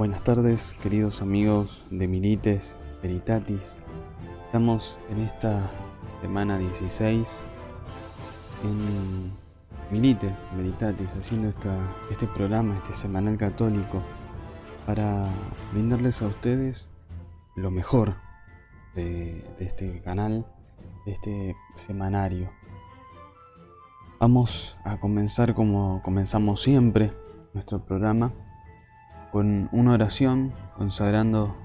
Buenas tardes, queridos amigos de Milites Veritatis. Estamos en esta semana 16 en Milites Veritatis, haciendo este programa, este semanal católico, para brindarles a ustedes lo mejor de este canal, de este semanario. Vamos a comenzar como comenzamos siempre nuestro programa, con una oración consagrando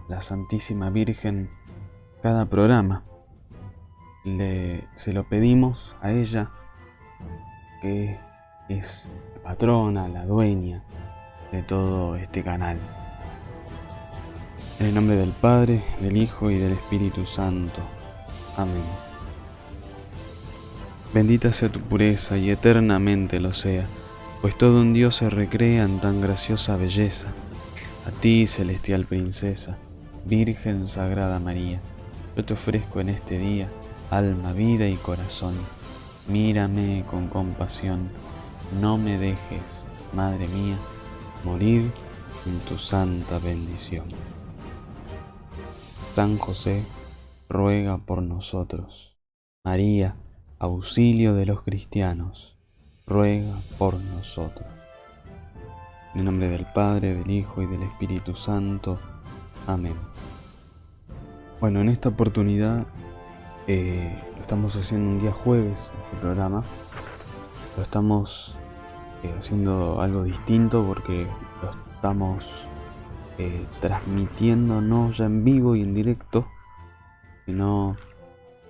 a la Santísima Virgen cada programa. Se lo pedimos a ella, que es la patrona, la dueña de todo este canal. En el nombre del Padre, del Hijo y del Espíritu Santo. Amén. Bendita sea tu pureza y eternamente lo sea, pues todo un Dios se recrea en tan graciosa belleza. A ti, celestial princesa, Virgen Sagrada María, yo te ofrezco en este día alma, vida y corazón. Mírame con compasión, no me dejes, Madre mía, morir en tu santa bendición. San José, ruega por nosotros. María, auxilio de los cristianos, ruega por nosotros. En el nombre del Padre, del Hijo y del Espíritu Santo. Amén. Bueno, en esta oportunidad lo estamos haciendo un día jueves, este programa. Lo estamos haciendo algo distinto porque lo estamos transmitiendo no ya en vivo y en directo, sino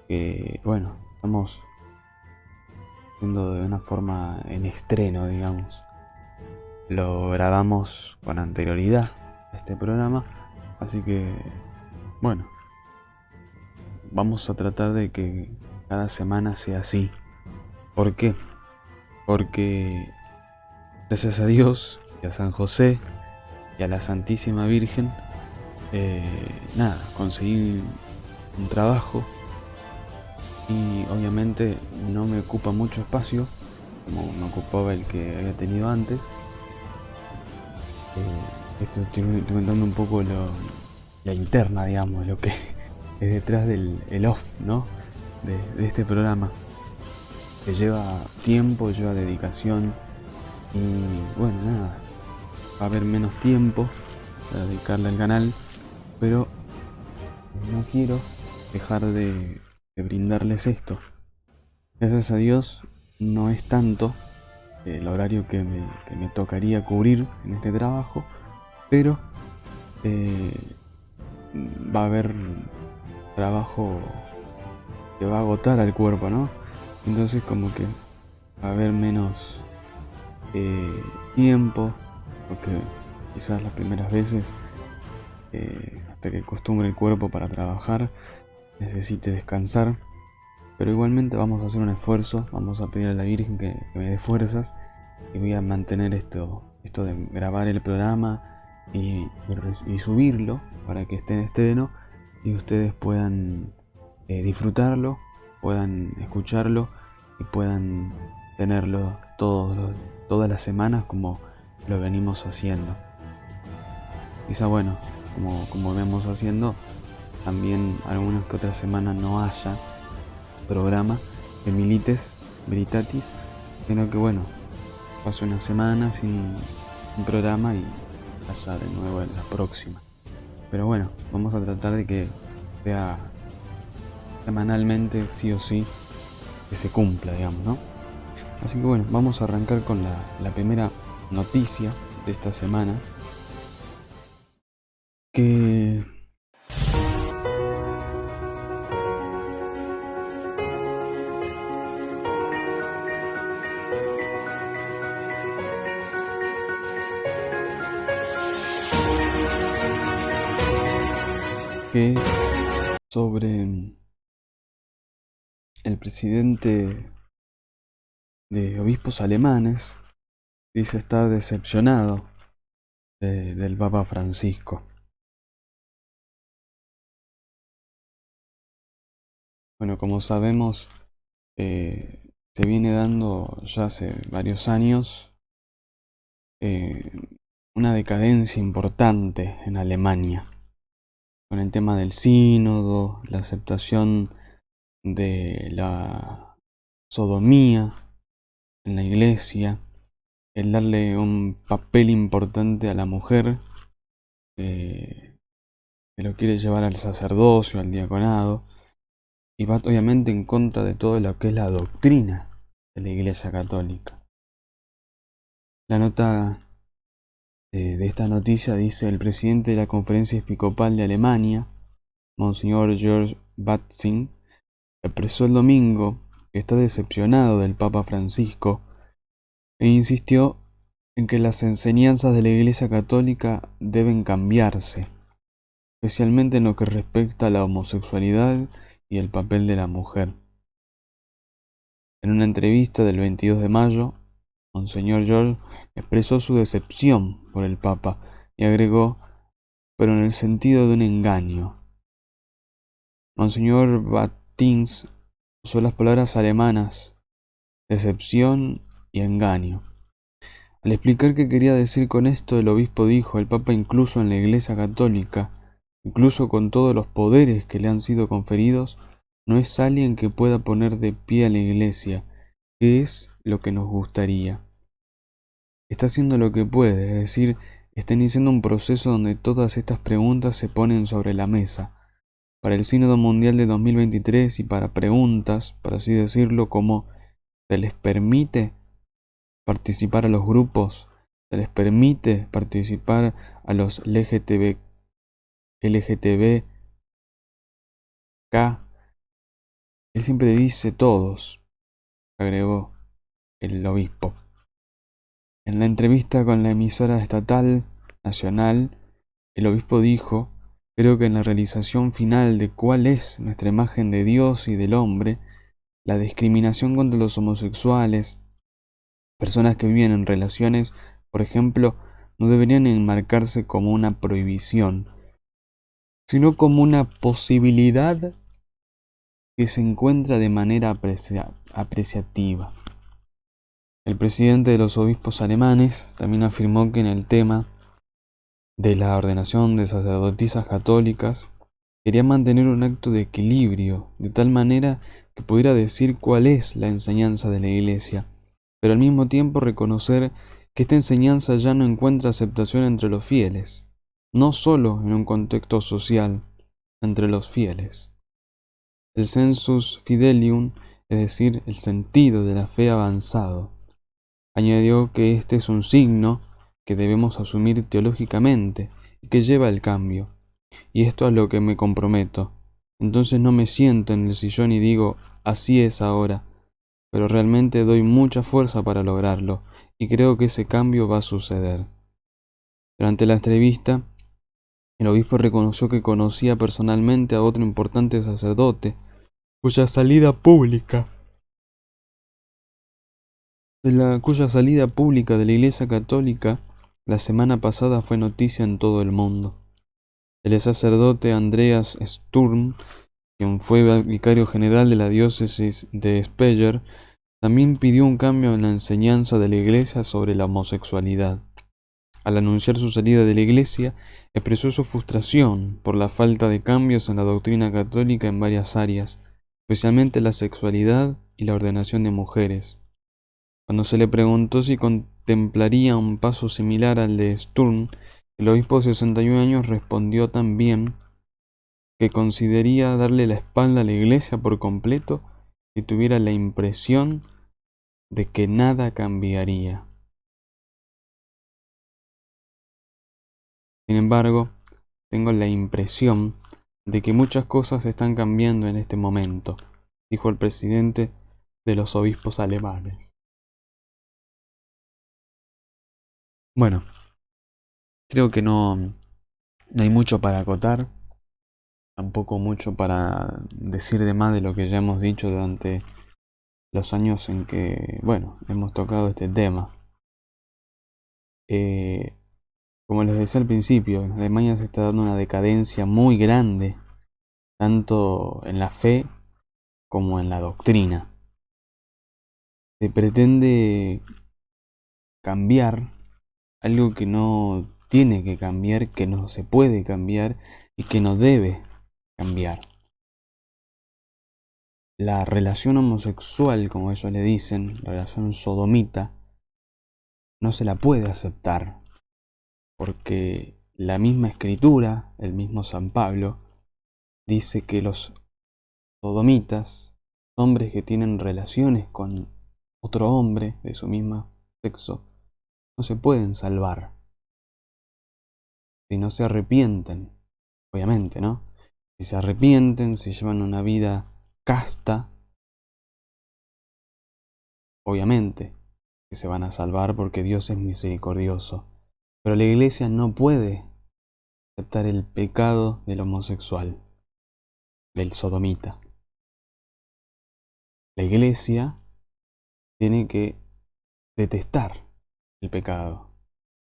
que, bueno, estamos haciendo de una forma en estreno, digamos. Lo grabamos con anterioridad a este programa, así que, bueno, vamos a tratar de que cada semana sea así. ¿Por qué? Porque gracias a Dios y a San José y a la Santísima Virgen, conseguí un trabajo y obviamente no me ocupa mucho espacio como me ocupaba el que había tenido antes. Esto estoy comentando un poco la interna, digamos, lo que es detrás del off, ¿no? De este programa, que lleva tiempo, lleva dedicación y bueno, nada, va a haber menos tiempo para dedicarle al canal, pero no quiero dejar de brindarles esto. Gracias a Dios no es tanto el horario que me tocaría cubrir en este trabajo, pero va a haber trabajo que va a agotar al cuerpo, ¿no? Entonces como que va a haber menos tiempo, porque quizás las primeras veces, hasta que acostumbre el cuerpo para trabajar, necesite descansar. Pero igualmente vamos a hacer un esfuerzo, vamos a pedir a la Virgen que me dé fuerzas, y voy a mantener esto de grabar el programa y subirlo para que esté en estreno y ustedes puedan disfrutarlo, puedan escucharlo y puedan tenerlo todas las semanas como lo venimos haciendo. Quizá, bueno, como vemos haciendo, también algunas que otras semanas no haya programa de Milites Veritatis, sino que, bueno, paso una semana sin un programa y haya de nuevo en la próxima. Pero bueno, vamos a tratar de que sea semanalmente, sí o sí, que se cumpla, digamos, ¿no? Así que bueno, vamos a arrancar con la primera noticia de esta semana, que es sobre el presidente de obispos alemanes. Dice estar decepcionado del Papa Francisco. Bueno, como sabemos, se viene dando ya hace varios años una decadencia importante en Alemania, con el tema del sínodo, la aceptación de la sodomía en la iglesia, el darle un papel importante a la mujer, que lo quiere llevar al sacerdocio, al diaconado, y va obviamente en contra de todo lo que es la doctrina de la Iglesia Católica. La nota de esta noticia dice: el presidente de la Conferencia Episcopal de Alemania, Monseñor George Batzing, expresó el domingo que está decepcionado del Papa Francisco e insistió en que las enseñanzas de la Iglesia Católica deben cambiarse, especialmente en lo que respecta a la homosexualidad y el papel de la mujer. En una entrevista del 22 de mayo, Monseñor George expresó su decepción por el Papa y agregó: pero en el sentido de un engaño. Monseñor Battings usó las palabras alemanas decepción y engaño. Al explicar qué quería decir con esto, el obispo dijo: el Papa, incluso en la Iglesia Católica, incluso con todos los poderes que le han sido conferidos, no es alguien que pueda poner de pie a la Iglesia, que es lo que nos gustaría. Está haciendo lo que puede, es decir, está iniciando un proceso donde todas estas preguntas se ponen sobre la mesa, para el Sínodo Mundial de 2023 y para preguntas, por así decirlo, como: ¿se les permite participar a los grupos? ¿Se les permite participar a los LGTBK? Él siempre dice todos, agregó el obispo. En la entrevista con la emisora estatal nacional, el obispo dijo: creo que en la realización final de cuál es nuestra imagen de Dios y del hombre, la discriminación contra los homosexuales, personas que viven en relaciones, por ejemplo, no deberían enmarcarse como una prohibición, sino como una posibilidad que se encuentra de manera apreciativa. El presidente de los obispos alemanes también afirmó que en el tema de la ordenación de sacerdotisas católicas quería mantener un acto de equilibrio, de tal manera que pudiera decir cuál es la enseñanza de la Iglesia, pero al mismo tiempo reconocer que esta enseñanza ya no encuentra aceptación entre los fieles, no solo en un contexto social, entre los fieles. El sensus fidelium, es decir, el sentido de la fe avanzado. Añadió que este es un signo que debemos asumir teológicamente y que lleva al cambio. Y esto es a lo que me comprometo. Entonces no me siento en el sillón y digo: así es ahora, pero realmente doy mucha fuerza para lograrlo y creo que ese cambio va a suceder. Durante la entrevista, el obispo reconoció que conocía personalmente a otro importante sacerdote, cuya salida pública de la Iglesia Católica la semana pasada fue noticia en todo el mundo. El sacerdote Andreas Sturm, quien fue vicario general de la diócesis de Speyer, también pidió un cambio en la enseñanza de la Iglesia sobre la homosexualidad. Al anunciar su salida de la Iglesia, expresó su frustración por la falta de cambios en la doctrina católica en varias áreas, especialmente la sexualidad y la ordenación de mujeres. Cuando se le preguntó si contemplaría un paso similar al de Sturm, el obispo de 61 años respondió también que consideraría darle la espalda a la Iglesia por completo si tuviera la impresión de que nada cambiaría. Sin embargo, tengo la impresión de que muchas cosas están cambiando en este momento, dijo el presidente de los obispos alemanes. Bueno, creo que no hay mucho para acotar, tampoco mucho para decir de más de lo que ya hemos dicho durante los años en que, bueno, hemos tocado este tema. Como les decía al principio, en Alemania se está dando una decadencia muy grande, tanto en la fe como en la doctrina. Se pretende cambiar algo que no tiene que cambiar, que no se puede cambiar y que no debe cambiar. La relación homosexual, como ellos le dicen, relación sodomita, no se la puede aceptar, porque la misma escritura, el mismo San Pablo, dice que los sodomitas, hombres que tienen relaciones con otro hombre de su mismo sexo, no se pueden salvar si no se arrepienten, obviamente, ¿no? Si se arrepienten, si llevan una vida casta, obviamente que se van a salvar porque Dios es misericordioso. Pero la iglesia no puede aceptar el pecado del homosexual, del sodomita. La iglesia tiene que detestar el pecado.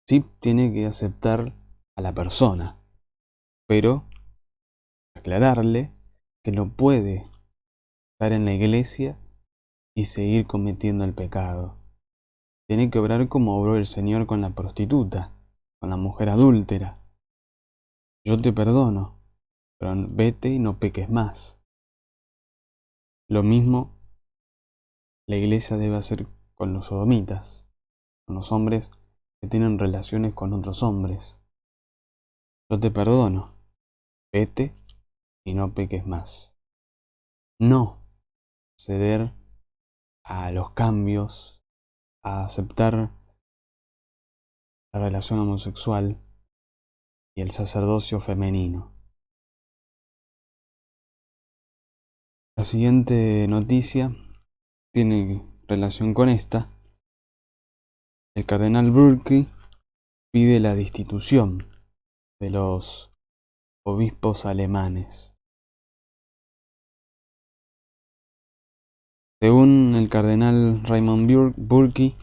Sí tiene que aceptar a la persona, pero aclararle que no puede estar en la iglesia y seguir cometiendo el pecado. Tiene que obrar como obró el Señor con la prostituta, con la mujer adúltera. Yo te perdono, pero vete y no peques más. Lo mismo la iglesia debe hacer con los sodomitas, con los hombres que tienen relaciones con otros hombres. Yo te perdono, vete y no peques más. No ceder a los cambios, a aceptar la relación homosexual y el sacerdocio femenino. La siguiente noticia tiene relación con esta. El cardenal Burki pide la destitución de los obispos alemanes. Según el cardenal Raymond Burki,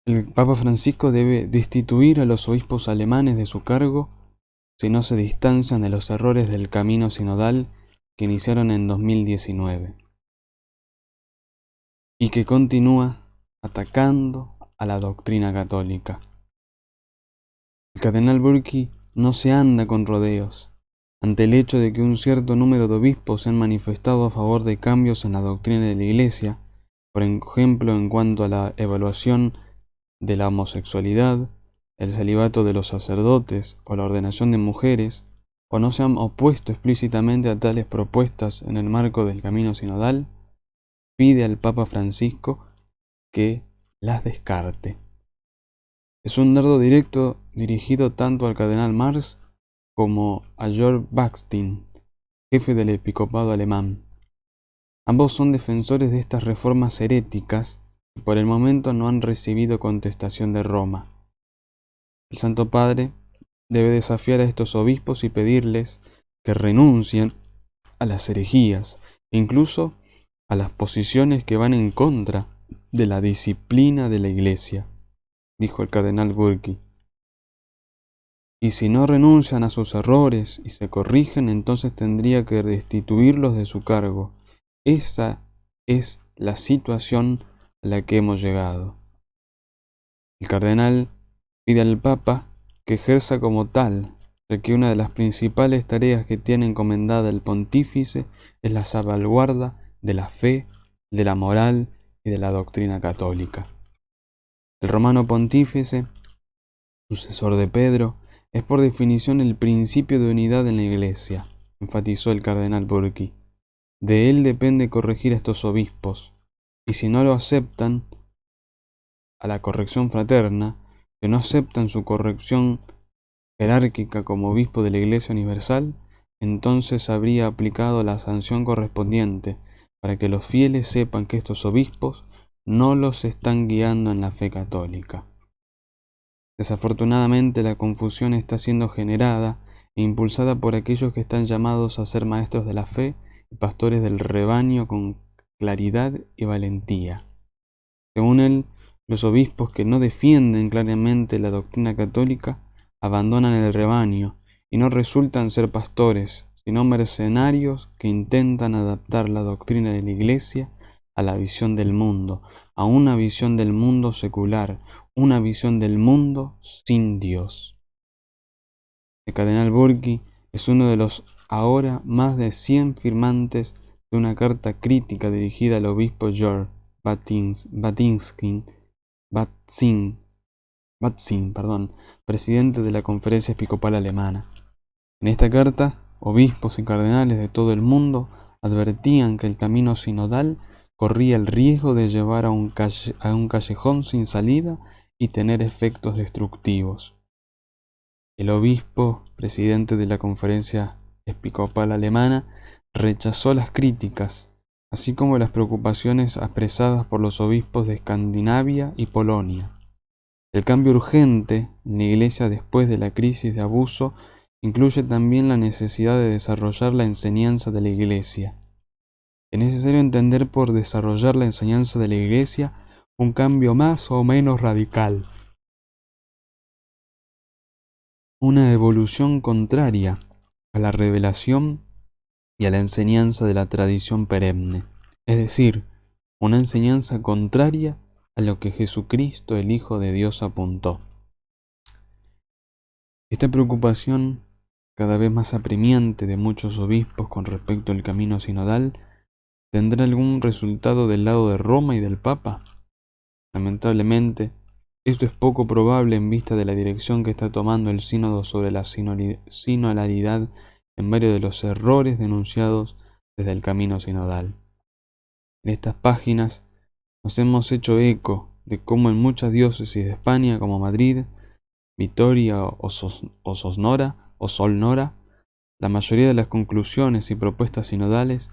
el Papa Francisco debe destituir a los obispos alemanes de su cargo si no se distancian de los errores del camino sinodal que iniciaron en 2019 y que continúa atacando a la doctrina católica. El cardenal Burki no se anda con rodeos ante el hecho de que un cierto número de obispos se han manifestado a favor de cambios en la doctrina de la Iglesia, por ejemplo en cuanto a la evaluación de la homosexualidad, el celibato de los sacerdotes o la ordenación de mujeres, o no se han opuesto explícitamente a tales propuestas en el marco del camino sinodal, pide al Papa Francisco que las descarte. Es un dardo directo dirigido tanto al cardenal Marx como a Georg Baxtin, jefe del episcopado alemán. Ambos son defensores de estas reformas heréticas y por el momento no han recibido contestación de Roma. El Santo Padre debe desafiar a estos obispos y pedirles que renuncien a las herejías e incluso a las posiciones que van en contra de la disciplina de la Iglesia, dijo el cardenal Burki. Y si no renuncian a sus errores y se corrigen, entonces tendría que destituirlos de su cargo. Esa es la situación a la que hemos llegado. El cardenal pide al Papa que ejerza como tal, ya que una de las principales tareas que tiene encomendada el pontífice es la salvaguarda de la fe, de la moral y de la doctrina católica. El romano pontífice, sucesor de Pedro, es por definición el principio de unidad en la Iglesia, enfatizó el cardenal Burki. De él depende corregir a estos obispos, y si no lo aceptan a la corrección fraterna, si no aceptan su corrección jerárquica como obispo de la Iglesia Universal, entonces habría aplicado la sanción correspondiente para que los fieles sepan que estos obispos no los están guiando en la fe católica. Desafortunadamente la confusión está siendo generada e impulsada por aquellos que están llamados a ser maestros de la fe y pastores del rebaño con claridad y valentía. Según él, los obispos que no defienden claramente la doctrina católica abandonan el rebaño y no resultan ser pastores, sino mercenarios que intentan adaptar la doctrina de la Iglesia a la visión del mundo, a una visión del mundo secular, una visión del mundo sin Dios. El cardenal Burki es uno de los ahora más de 100 firmantes de una carta crítica dirigida al obispo George Batzing, presidente de la Conferencia Episcopal Alemana. En esta carta, obispos y cardenales de todo el mundo advertían que el camino sinodal corría el riesgo de llevar a un callejón sin salida y tener efectos destructivos. El obispo, presidente de la Conferencia Episcopal Alemana, rechazó las críticas, así como las preocupaciones expresadas por los obispos de Escandinavia y Polonia. El cambio urgente en la Iglesia después de la crisis de abuso incluye también la necesidad de desarrollar la enseñanza de la Iglesia. Es necesario entender por desarrollar la enseñanza de la Iglesia un cambio más o menos radical, una evolución contraria a la revelación y a la enseñanza de la tradición perenne, es decir, una enseñanza contraria a lo que Jesucristo, el Hijo de Dios, apuntó. Esta preocupación, cada vez más apremiante de muchos obispos con respecto al camino sinodal, ¿tendrá algún resultado del lado de Roma y del Papa? Lamentablemente, esto es poco probable en vista de la dirección que está tomando el sínodo sobre la sinodalidad en varios de los errores denunciados desde el camino sinodal. En estas páginas nos hemos hecho eco de cómo en muchas diócesis de España, como Madrid, Vitoria o Solnora, la mayoría de las conclusiones y propuestas sinodales,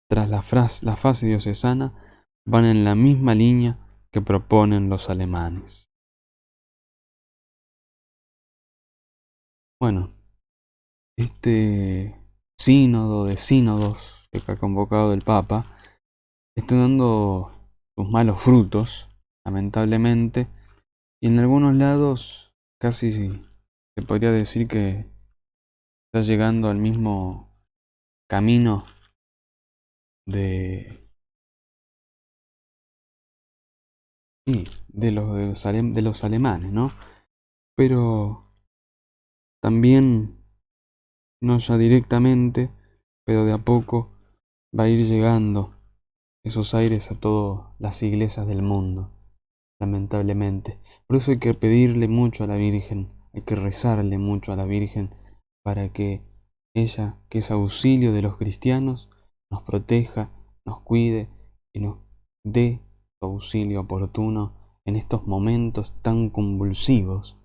tras la fase diocesana, van en la misma línea que proponen los alemanes. Bueno, este sínodo de sínodos que ha convocado el Papa está dando sus malos frutos, lamentablemente, y en algunos lados casi se podría decir que está llegando al mismo camino de los alemanes, ¿no? Pero también, no ya directamente, pero de a poco va a ir llegando esos aires a todas las iglesias del mundo, lamentablemente. Por eso hay que pedirle mucho a la Virgen, hay que rezarle mucho a la Virgen para que ella, que es auxilio de los cristianos, nos proteja, nos cuide y nos dé su auxilio oportuno en estos momentos tan convulsivos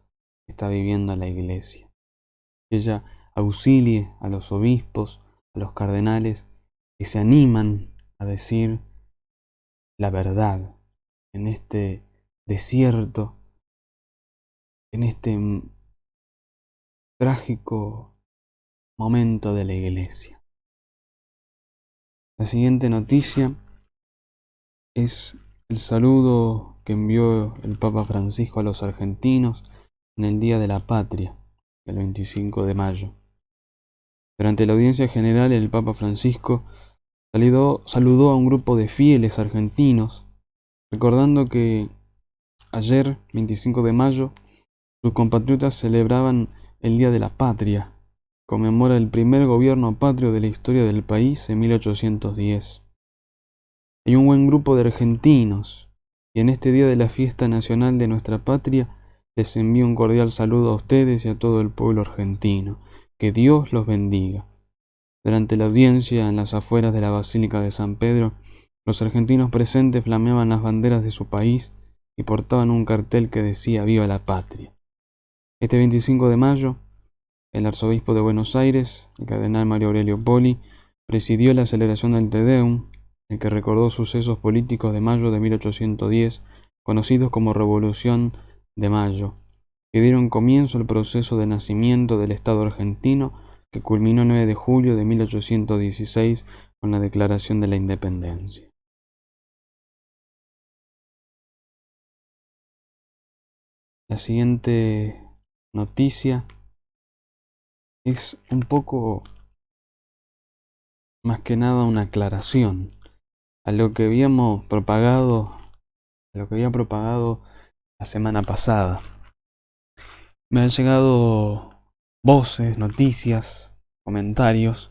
que está viviendo la Iglesia. Que ella auxilie a los obispos, a los cardenales que se animan a decir la verdad en este desierto, en este trágico momento de la Iglesia. La siguiente noticia es el saludo que envió el Papa Francisco a los argentinos en el Día de la Patria, el 25 de mayo. Durante la audiencia general, el Papa Francisco saludó a un grupo de fieles argentinos, recordando que ayer, 25 de mayo, sus compatriotas celebraban el Día de la Patria, conmemora el primer gobierno patrio de la historia del país en 1810. Hay un buen grupo de argentinos, y en este día de la fiesta nacional de nuestra patria, les envío un cordial saludo a ustedes y a todo el pueblo argentino. Que Dios los bendiga. Durante la audiencia en las afueras de la Basílica de San Pedro, los argentinos presentes flameaban las banderas de su país y portaban un cartel que decía «Viva la patria». Este 25 de mayo, el arzobispo de Buenos Aires, el cardenal Mario Aurelio Poli, presidió la celebración del Te Deum, en que recordó sucesos políticos de mayo de 1810, conocidos como Revolución de Mayo, que dieron comienzo al proceso de nacimiento del Estado argentino, que culminó el 9 de julio de 1816 con la Declaración de la Independencia. La siguiente noticia es un poco más que nada una aclaración a lo que había propagado la semana pasada. Me han llegado voces, noticias, comentarios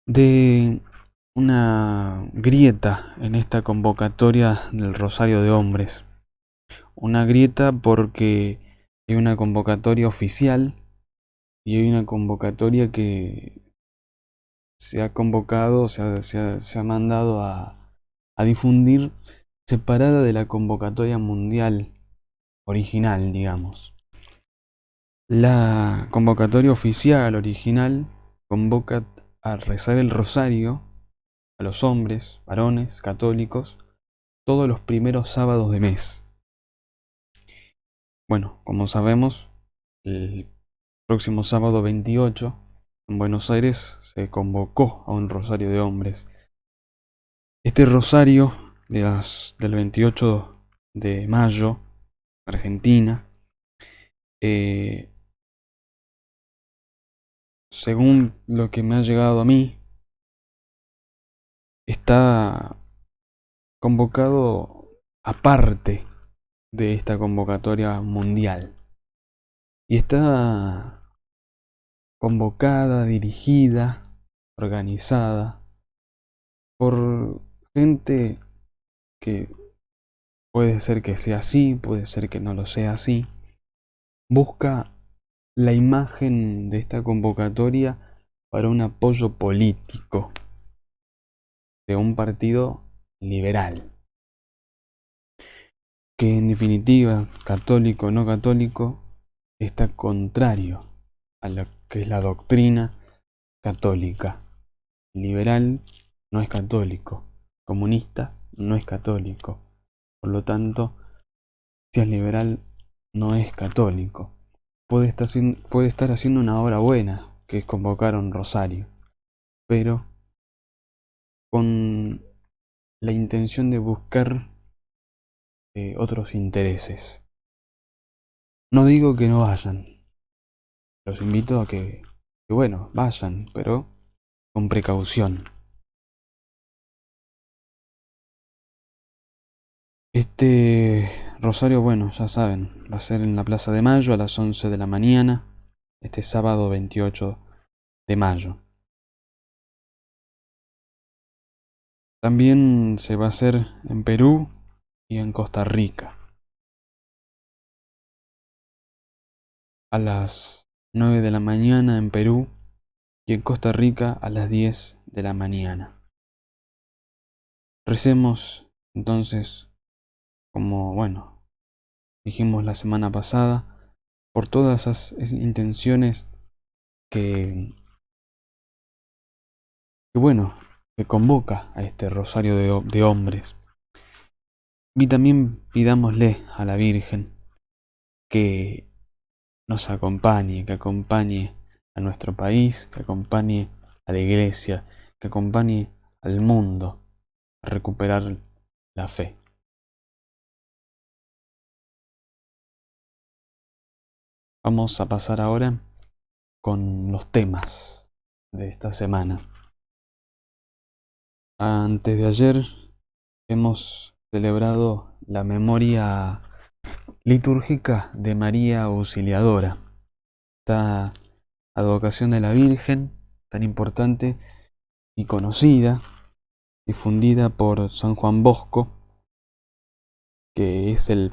de una grieta en esta convocatoria del Rosario de Hombres. Una grieta porque hay una convocatoria oficial y hay una convocatoria que se ha convocado, se ha mandado a difundir separada de la convocatoria mundial original, digamos. La convocatoria oficial original convoca a rezar el rosario a los hombres, varones, católicos, todos los primeros sábados de mes. Bueno, como sabemos, el próximo sábado 28, en Buenos Aires, se convocó a un rosario de hombres. Este rosario del 28 de mayo, Argentina, según lo que me ha llegado a mí, está convocado aparte de esta convocatoria mundial. Y está convocada, dirigida, organizada por gente que puede ser que sea así, puede ser que no lo sea así. Busca la imagen de esta convocatoria para un apoyo político de un partido liberal, que en definitiva, católico o no católico, está contrario a lo que es la doctrina católica. Liberal no es católico, comunista no es católico, por lo tanto, si es liberal no es católico. Puede estar haciendo una obra buena, que es convocar a un rosario, pero con la intención de buscar otros intereses. No digo que no vayan, los invito a que bueno, vayan, pero con precaución. Este rosario, bueno, ya saben, va a ser en la Plaza de Mayo a las 11 de la mañana, este sábado 28 de mayo. También se va a hacer en Perú y en Costa Rica. A las 9 de la mañana en Perú y en Costa Rica a las 10 de la mañana. Recemos entonces, como bueno, dijimos la semana pasada, por todas esas intenciones que bueno, que convoca a este rosario de hombres. Y también pidámosle a la Virgen que nos acompañe, que acompañe a nuestro país, que acompañe a la iglesia, que acompañe al mundo a recuperar la fe. Vamos a pasar ahora con los temas de esta semana. Antes de ayer hemos celebrado la memoria litúrgica de María Auxiliadora, esta advocación de la Virgen tan importante y conocida, difundida por San Juan Bosco, que es el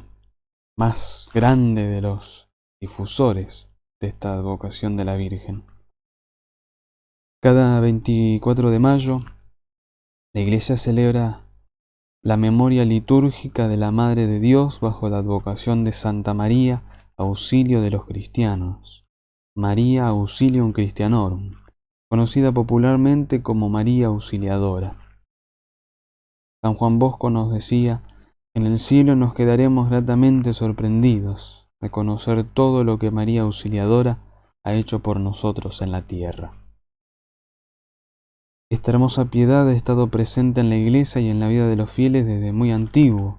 más grande de los difusores de esta advocación de la Virgen. Cada 24 de mayo, la Iglesia celebra la memoria litúrgica de la Madre de Dios bajo la advocación de Santa María, auxilio de los cristianos, María Auxilium Christianorum, conocida popularmente como María Auxiliadora. San Juan Bosco nos decía: en el cielo nos quedaremos gratamente sorprendidos de conocer todo lo que María Auxiliadora ha hecho por nosotros en la tierra. Esta hermosa piedad ha estado presente en la Iglesia y en la vida de los fieles desde muy antiguo,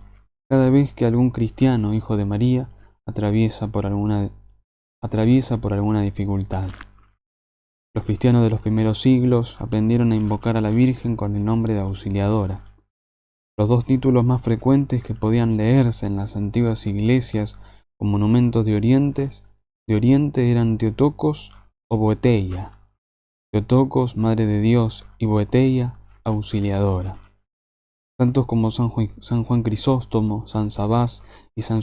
cada vez que algún cristiano, hijo de María, atraviesa por alguna dificultad. Los cristianos de los primeros siglos aprendieron a invocar a la Virgen con el nombre de Auxiliadora. Los dos títulos más frecuentes que podían leerse en las antiguas iglesias o monumentos de Oriente eran Theotokos o Boeteia. Theotokos, Madre de Dios, y Boeteia, Auxiliadora. Santos como San Juan Crisóstomo, San Sabás y San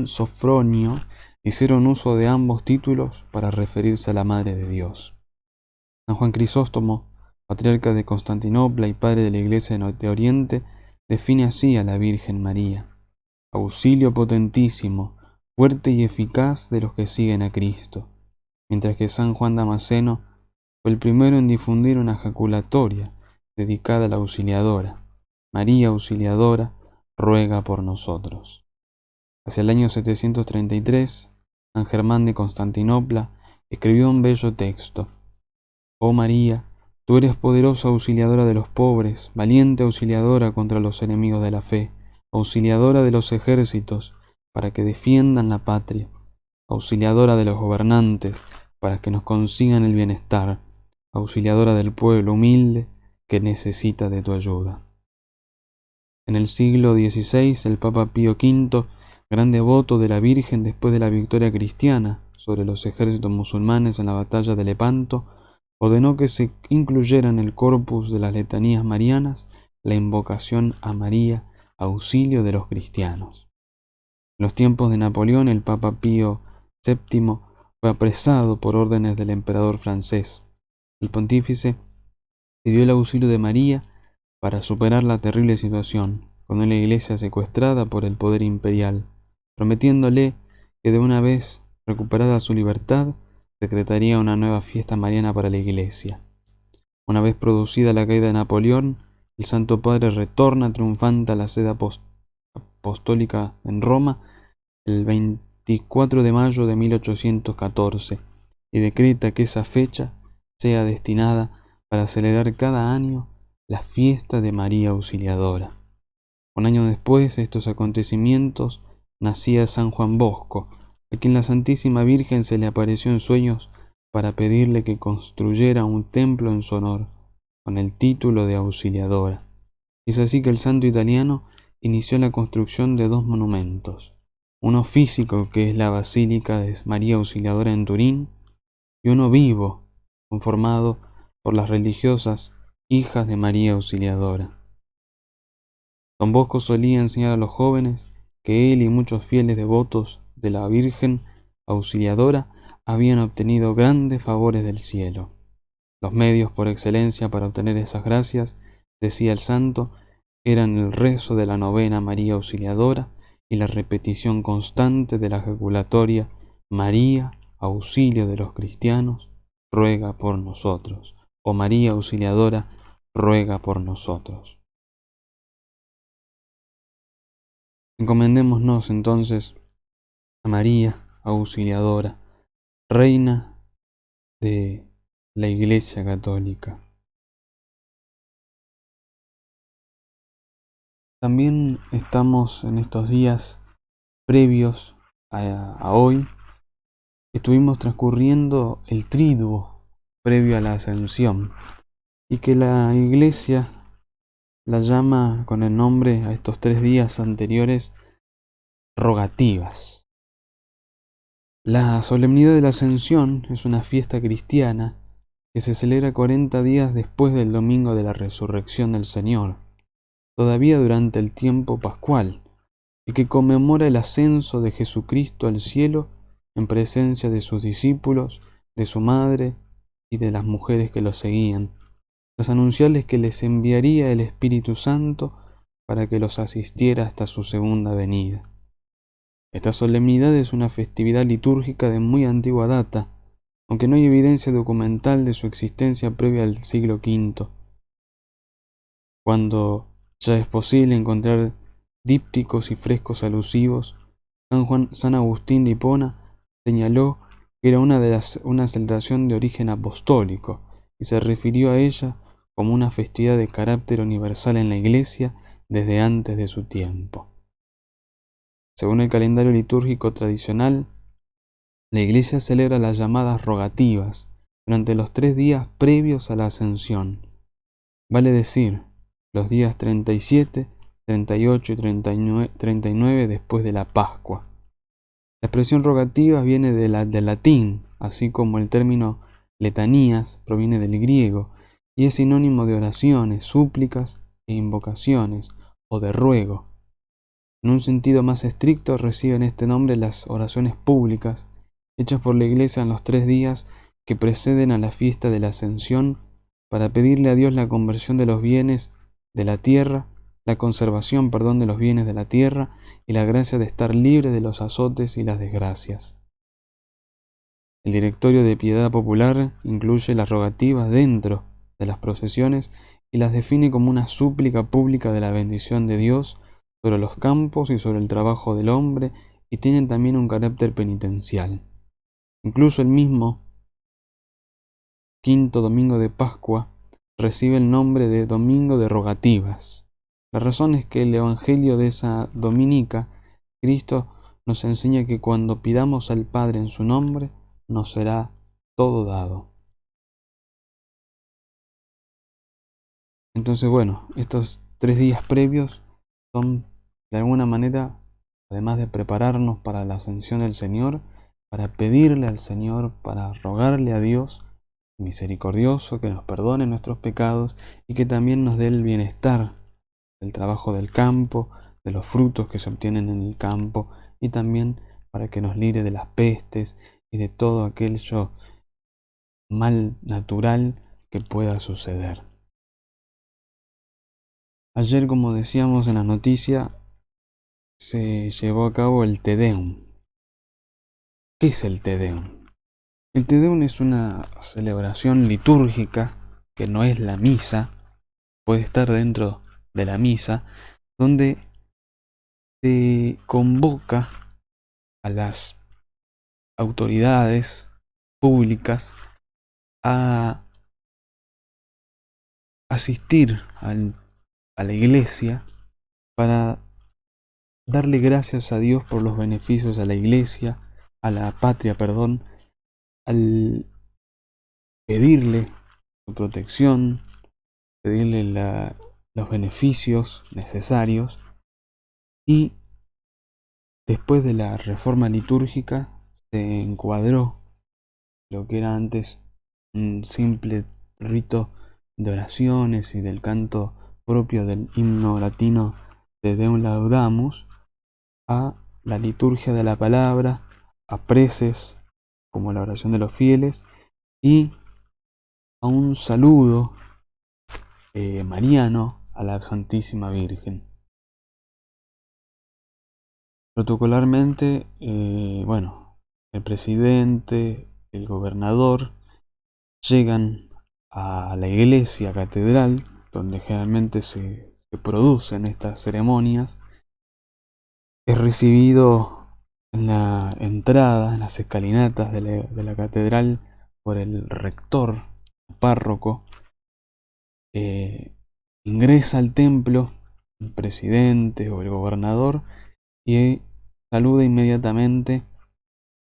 Sofronio hicieron uso de ambos títulos para referirse a la Madre de Dios. San Juan Crisóstomo, patriarca de Constantinopla y padre de la Iglesia de Oriente, define así a la Virgen María: auxilio potentísimo, fuerte y eficaz de los que siguen a Cristo, mientras que San Juan Damasceno fue el primero en difundir una jaculatoria dedicada a la Auxiliadora. María Auxiliadora, ruega por nosotros. Hacia el año 733, San Germán de Constantinopla escribió un bello texto: Oh María, tú eres poderosa auxiliadora de los pobres, valiente auxiliadora contra los enemigos de la fe, auxiliadora de los ejércitos para que defiendan la patria, auxiliadora de los gobernantes para que nos consigan el bienestar, auxiliadora del pueblo humilde que necesita de tu ayuda. En el siglo XVI, el Papa Pío V, gran devoto de la Virgen después de la victoria cristiana sobre los ejércitos musulmanes en la batalla de Lepanto, ordenó que se incluyera en el corpus de las letanías marianas la invocación a María, auxilio de los cristianos. En los tiempos de Napoleón, el Papa Pío VII fue apresado por órdenes del emperador francés. El pontífice pidió el auxilio de María para superar la terrible situación, con una iglesia secuestrada por el poder imperial, prometiéndole que de una vez recuperada su libertad, decretaría una nueva fiesta mariana para la iglesia. Una vez producida la caída de Napoleón, el Santo Padre retorna triunfante a la sede apostólica en Roma el 24 de mayo de 1814 y decreta que esa fecha sea destinada para celebrar cada año la fiesta de María Auxiliadora. Un año después de estos acontecimientos nacía San Juan Bosco, a quien la Santísima Virgen se le apareció en sueños para pedirle que construyera un templo en su honor, con el título de Auxiliadora. Es así que el santo italiano inició la construcción de dos monumentos, uno físico, que es la Basílica de María Auxiliadora en Turín, y uno vivo, conformado por las religiosas hijas de María Auxiliadora. Don Bosco solía enseñar a los jóvenes que él y muchos fieles devotos de la Virgen Auxiliadora habían obtenido grandes favores del cielo. Los medios por excelencia para obtener esas gracias, decía el santo, eran el rezo de la novena María Auxiliadora y la repetición constante de la jaculatoria María, auxilio de los cristianos, ruega por nosotros, o María Auxiliadora, ruega por nosotros. Encomendémonos entonces a María Auxiliadora, Reina de la Iglesia Católica. También estamos en estos días previos a hoy, estuvimos transcurriendo el triduo previo a la Ascensión, y que la Iglesia la llama con el nombre a estos 3 días anteriores rogativas. La solemnidad de la Ascensión es una fiesta cristiana que se celebra 40 días después del domingo de la resurrección del Señor, todavía durante el tiempo pascual, y que conmemora el ascenso de Jesucristo al cielo en presencia de sus discípulos, de su madre y de las mujeres que lo seguían, tras anunciarles que les enviaría el Espíritu Santo para que los asistiera hasta su segunda venida. Esta solemnidad es una festividad litúrgica de muy antigua data, aunque no hay evidencia documental de su existencia previa al siglo V, cuando ya es posible encontrar dípticos y frescos alusivos. San Agustín de Hipona señaló que era una celebración de origen apostólico y se refirió a ella como una festividad de carácter universal en la Iglesia desde antes de su tiempo. Según el calendario litúrgico tradicional, la Iglesia celebra las llamadas rogativas durante los 3 días previos a la Ascensión, vale decir, los días 37, 38 y 39 después de la Pascua. La expresión rogativa viene del latín, así como el término letanías proviene del griego, y es sinónimo de oraciones, súplicas e invocaciones, o de ruego. En un sentido más estricto reciben este nombre las oraciones públicas, hechas por la Iglesia en los 3 días que preceden a la fiesta de la Ascensión, para pedirle a Dios la conversión de los bienes de la tierra, la conservación, de los bienes de la tierra y la gracia de estar libre de los azotes y las desgracias. El Directorio de Piedad Popular incluye las rogativas dentro de las procesiones y las define como una súplica pública de la bendición de Dios sobre los campos y sobre el trabajo del hombre, y tienen también un carácter penitencial. Incluso el mismo quinto domingo de Pascua recibe el nombre de Domingo de Rogativas. La razón es que el Evangelio de esa dominica, Cristo nos enseña que cuando pidamos al Padre en su nombre, nos será todo dado. Entonces, bueno, estos 3 días previos son, de alguna manera, además de prepararnos para la ascensión del Señor, para pedirle al Señor, para rogarle a Dios misericordioso que nos perdone nuestros pecados y que también nos dé el bienestar del trabajo del campo, de los frutos que se obtienen en el campo, y también para que nos libre de las pestes y de todo aquello mal natural que pueda suceder. Ayer, como decíamos en la noticia, se llevó a cabo el Te Deum. ¿Qué es el Te Deum? El Te Deum es una celebración litúrgica que no es la misa, puede estar dentro de la misa, donde se convoca a las autoridades públicas a asistir a la iglesia para darle gracias a Dios por los beneficios a la iglesia, a la patria, al pedirle su protección, pedirle los beneficios necesarios. Y después de la reforma litúrgica se encuadró lo que era antes un simple rito de oraciones y del canto propio del himno latino de Deum Laudamus, a la liturgia de la palabra, a preces como la oración de los fieles y a un saludo mariano a la Santísima Virgen. Protocolarmente, el presidente, el gobernador llegan a la iglesia catedral, donde generalmente se producen estas ceremonias. Es recibido en la entrada, en las escalinatas de la catedral, por el rector, párroco. Ingresa al templo el presidente o el gobernador y saluda inmediatamente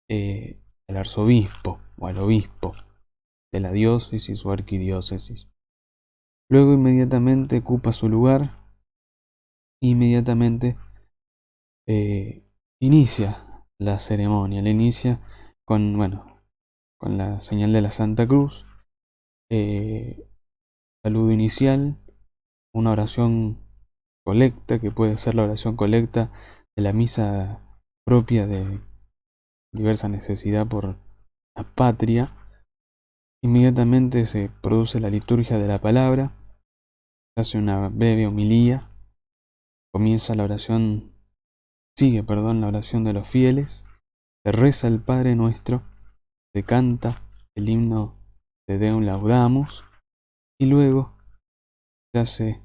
al arzobispo o al obispo de la diócesis o arquidiócesis. Luego inmediatamente ocupa su lugar e inmediatamente inicia la ceremonia. La inicia con la señal de la Santa Cruz, saludo inicial, una oración colecta, que puede ser la oración colecta de la misa propia de diversa necesidad por la patria. Inmediatamente se produce la liturgia de la palabra, se hace una breve homilía, comienza la oración, la oración de los fieles, se reza el Padre Nuestro, se canta el himno de Deum Laudamus y luego se hace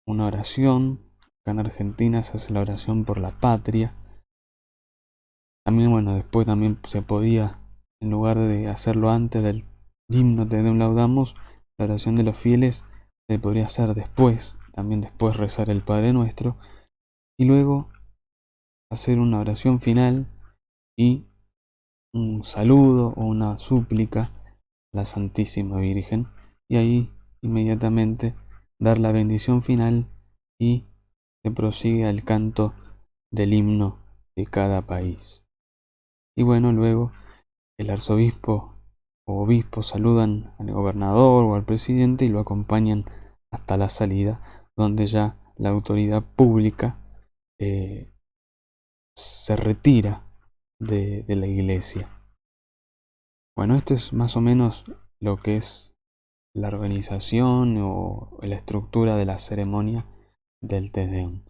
una oración. Acá en Argentina se hace la oración por la patria. También, después también se podía, en lugar de hacerlo antes del himno de Deum Laudamus, la oración de los fieles se podría hacer después, también después rezar el Padre Nuestro, y luego hacer una oración final y un saludo o una súplica a la Santísima Virgen, y ahí inmediatamente dar la bendición final y se prosigue al canto del himno de cada país. Y bueno, luego el arzobispo o obispo saludan al gobernador o al presidente y lo acompañan hasta la salida, donde ya la autoridad pública se retira de la iglesia. Bueno, esto es más o menos lo que es la organización o la estructura de la ceremonia del Te Deum.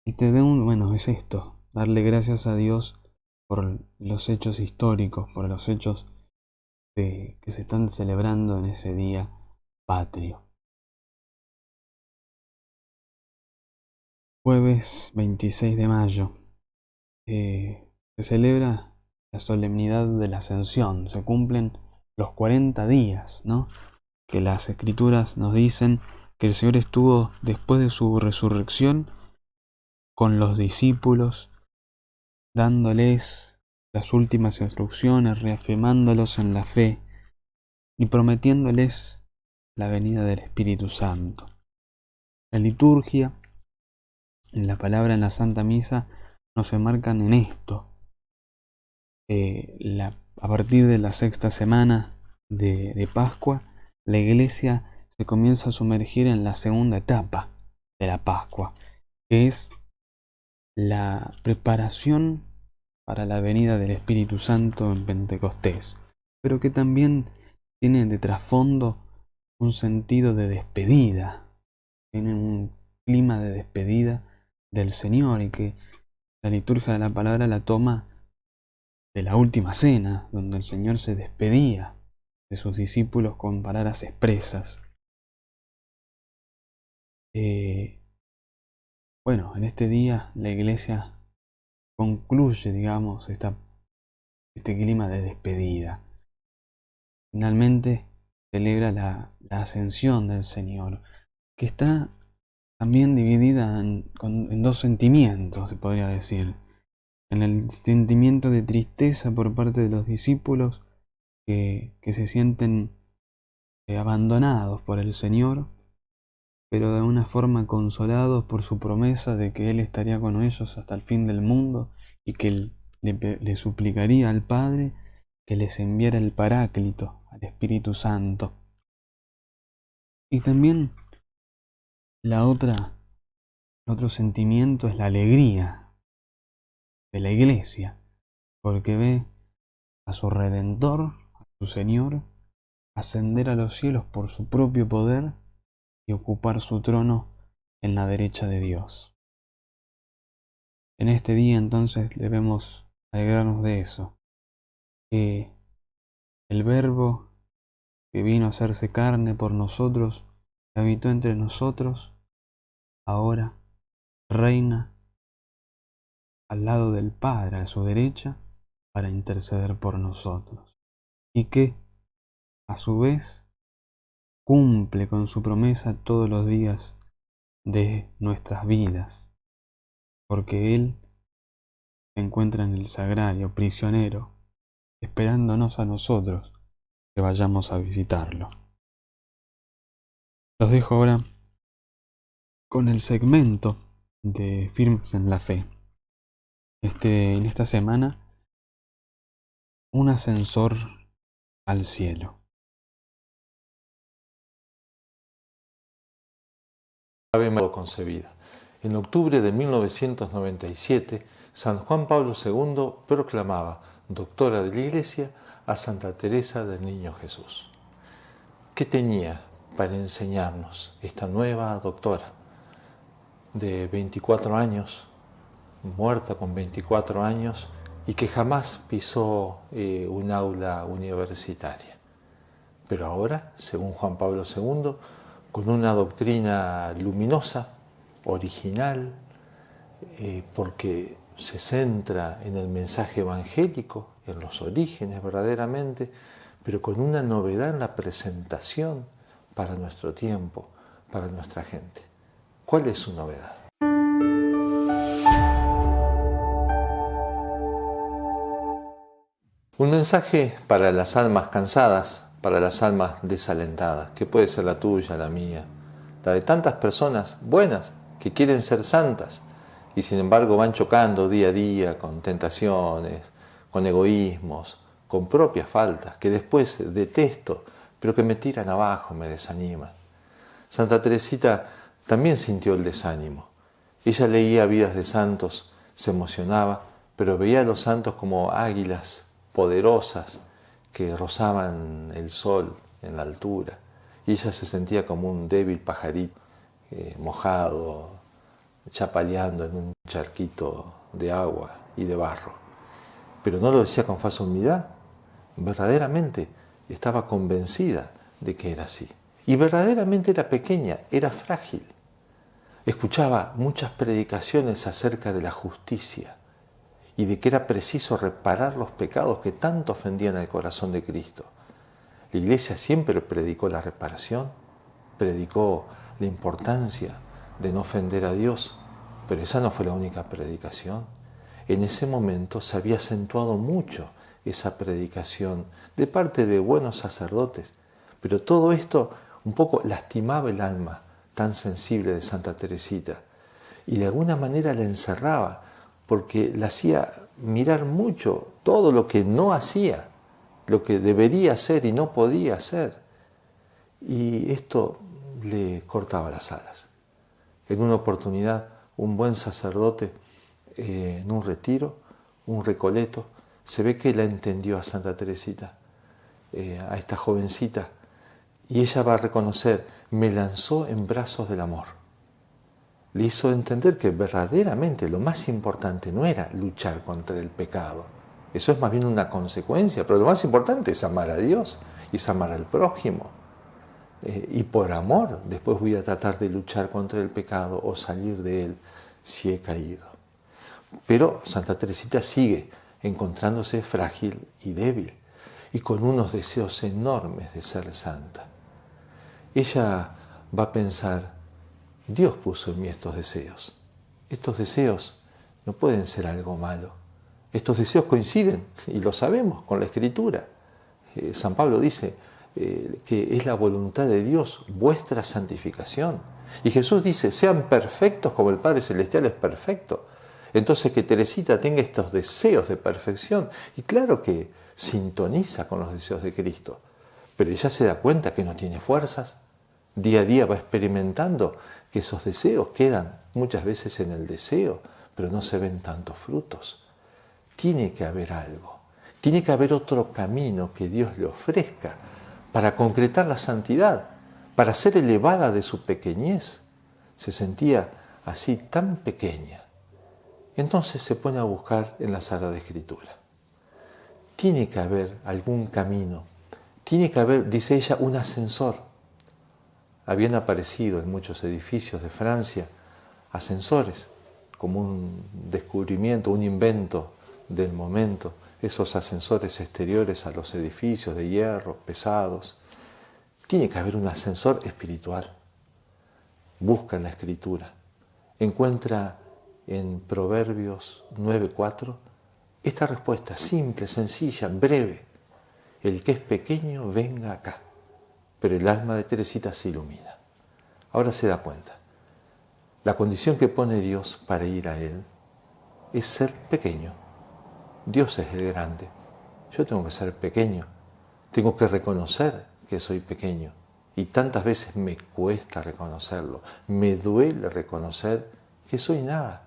El Te Deum, bueno, es esto, darle gracias a Dios por los hechos históricos, por los hechos que se están celebrando en ese día patrio. Jueves 26 de mayo se celebra la solemnidad de la Ascensión, se cumplen los 40 días, ¿no? Que las escrituras nos dicen que el Señor estuvo después de su resurrección con los discípulos, dándoles las últimas instrucciones, reafirmándolos en la fe y prometiéndoles la venida del Espíritu Santo. La liturgia, en la palabra en la Santa Misa, nos enmarcan en esto. A partir de la sexta semana de Pascua, la Iglesia se comienza a sumergir en la segunda etapa de la Pascua, que es la preparación para la venida del Espíritu Santo en Pentecostés, pero que también tiene de trasfondo un sentido de despedida, tiene un clima de despedida del Señor, y que la liturgia de la palabra la toma de la última cena, donde el Señor se despedía de sus discípulos con palabras expresas. Bueno, en este día la Iglesia concluye, digamos, este clima de despedida. Finalmente celebra la ascensión del Señor, que está también dividida en dos sentimientos, se podría decir. En el sentimiento de tristeza por parte de los discípulos que se sienten abandonados por el Señor, pero de una forma consolados por su promesa de que Él estaría con ellos hasta el fin del mundo y que Él le suplicaría al Padre que les enviara el Paráclito, al Espíritu Santo. Y también el otro sentimiento es la alegría de la Iglesia, porque ve a su Redentor, a su Señor, ascender a los cielos por su propio poder y ocupar su trono en la derecha de Dios. En este día entonces debemos alegrarnos de eso, que el Verbo que vino a hacerse carne por nosotros, que habitó entre nosotros, ahora reina al lado del Padre, a su derecha, para interceder por nosotros. Y que, a su vez, cumple con su promesa todos los días de nuestras vidas, porque Él se encuentra en el sagrario, prisionero, esperándonos a nosotros que vayamos a visitarlo. Los dejo ahora con el segmento de Firmes en la Fe. En esta semana, un ascensor al cielo. Concebida. En octubre de 1997, San Juan Pablo II proclamaba doctora de la Iglesia a Santa Teresa del Niño Jesús. ¿Qué tenía para enseñarnos esta nueva doctora de 24 años, muerta con 24 años, y que jamás pisó un aula universitaria? Pero ahora, según Juan Pablo II, con una doctrina luminosa, original, porque se centra en el mensaje evangélico, en los orígenes verdaderamente, pero con una novedad en la presentación para nuestro tiempo, para nuestra gente. ¿Cuál es su novedad? Un mensaje para las almas cansadas, para las almas desalentadas, que puede ser la tuya, la mía, la de tantas personas buenas que quieren ser santas y sin embargo van chocando día a día con tentaciones, con egoísmos, con propias faltas que después detesto, pero que me tiran abajo, me desaniman. Santa Teresita también sintió el desánimo. Ella leía vidas de santos, se emocionaba, pero veía a los santos como águilas poderosas que rozaban el sol en la altura. Y ella se sentía como un débil pajarito mojado, chapaleando en un charquito de agua y de barro. Pero no lo decía con falsa humildad. Verdaderamente estaba convencida de que era así. Y verdaderamente era pequeña, era frágil. Escuchaba muchas predicaciones acerca de la justicia y de que era preciso reparar los pecados que tanto ofendían al corazón de Cristo. La Iglesia siempre predicó la reparación, predicó la importancia de no ofender a Dios, pero esa no fue la única predicación. En ese momento se había acentuado mucho esa predicación de parte de buenos sacerdotes, pero todo esto un poco lastimaba el alma tan sensible de Santa Teresita y de alguna manera la encerraba porque la hacía mirar mucho todo lo que no hacía, lo que debería hacer y no podía hacer. Y esto le cortaba las alas. En una oportunidad, un buen sacerdote en un retiro, un recoleto, se ve que la entendió a Santa Teresita, a esta jovencita, y ella va a reconocer, me lanzó en brazos del amor. Le hizo entender que verdaderamente lo más importante no era luchar contra el pecado. Eso es más bien una consecuencia, pero lo más importante es amar a Dios y es amar al prójimo. Y por amor después voy a tratar de luchar contra el pecado o salir de él si he caído. Pero Santa Teresita sigue encontrándose frágil y débil y con unos deseos enormes de ser santa. Ella va a pensar, Dios puso en mí estos deseos. Estos deseos no pueden ser algo malo. Estos deseos coinciden, y lo sabemos, con la Escritura. San Pablo dice que es la voluntad de Dios vuestra santificación. Y Jesús dice, sean perfectos como el Padre Celestial es perfecto. Entonces que Teresita tenga estos deseos de perfección, y claro que sintoniza con los deseos de Cristo, pero ella se da cuenta que no tiene fuerzas. Día a día va experimentando que esos deseos quedan muchas veces en el deseo, pero no se ven tantos frutos. Tiene que haber algo, tiene que haber otro camino que Dios le ofrezca para concretar la santidad, para ser elevada de su pequeñez. Se sentía así tan pequeña. Entonces se pone a buscar en la Sagrada Escritura. Tiene que haber algún camino, tiene que haber, dice ella, un ascensor. Habían aparecido en muchos edificios de Francia ascensores, como un descubrimiento, un invento del momento, esos ascensores exteriores a los edificios de hierro, pesados. Tiene que haber un ascensor espiritual. Busca en la Escritura, encuentra en Proverbios 9:4 esta respuesta simple, sencilla, breve. El que es pequeño, venga acá. Pero el alma de Teresita se ilumina. Ahora se da cuenta. La condición que pone Dios para ir a Él es ser pequeño. Dios es el grande. Yo tengo que ser pequeño. Tengo que reconocer que soy pequeño. Y tantas veces me cuesta reconocerlo. Me duele reconocer que soy nada.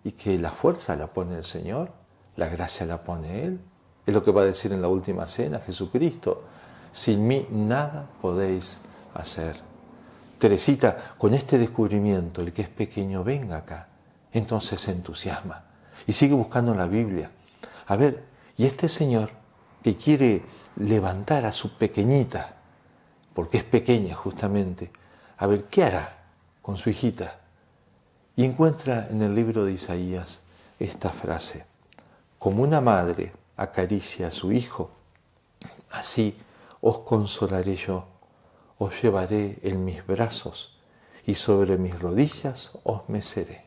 Y que la fuerza la pone el Señor, la gracia la pone Él. Es lo que va a decir en la última cena Jesucristo. Sin mí nada podéis hacer. Teresita, con este descubrimiento, el que es pequeño, venga acá. Entonces se entusiasma y sigue buscando en la Biblia. A ver, y este señor que quiere levantar a su pequeñita, porque es pequeña justamente, a ver, ¿qué hará con su hijita? Y encuentra en el libro de Isaías esta frase: como una madre acaricia a su hijo, así os consolaré yo, os llevaré en mis brazos y sobre mis rodillas os meceré.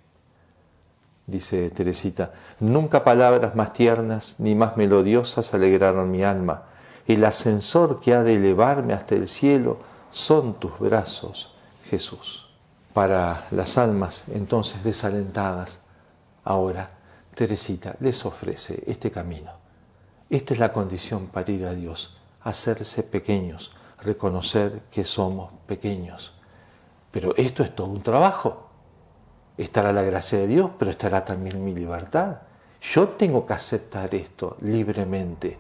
Dice Teresita, nunca palabras más tiernas ni más melodiosas alegraron mi alma. El ascensor que ha de elevarme hasta el cielo son tus brazos, Jesús. Para las almas entonces desalentadas, ahora Teresita les ofrece este camino. Esta es la condición para ir a Dios, hacerse pequeños, reconocer que somos pequeños. Pero esto es todo un trabajo. Estará la gracia de Dios, pero estará también mi libertad. Yo tengo que aceptar esto libremente.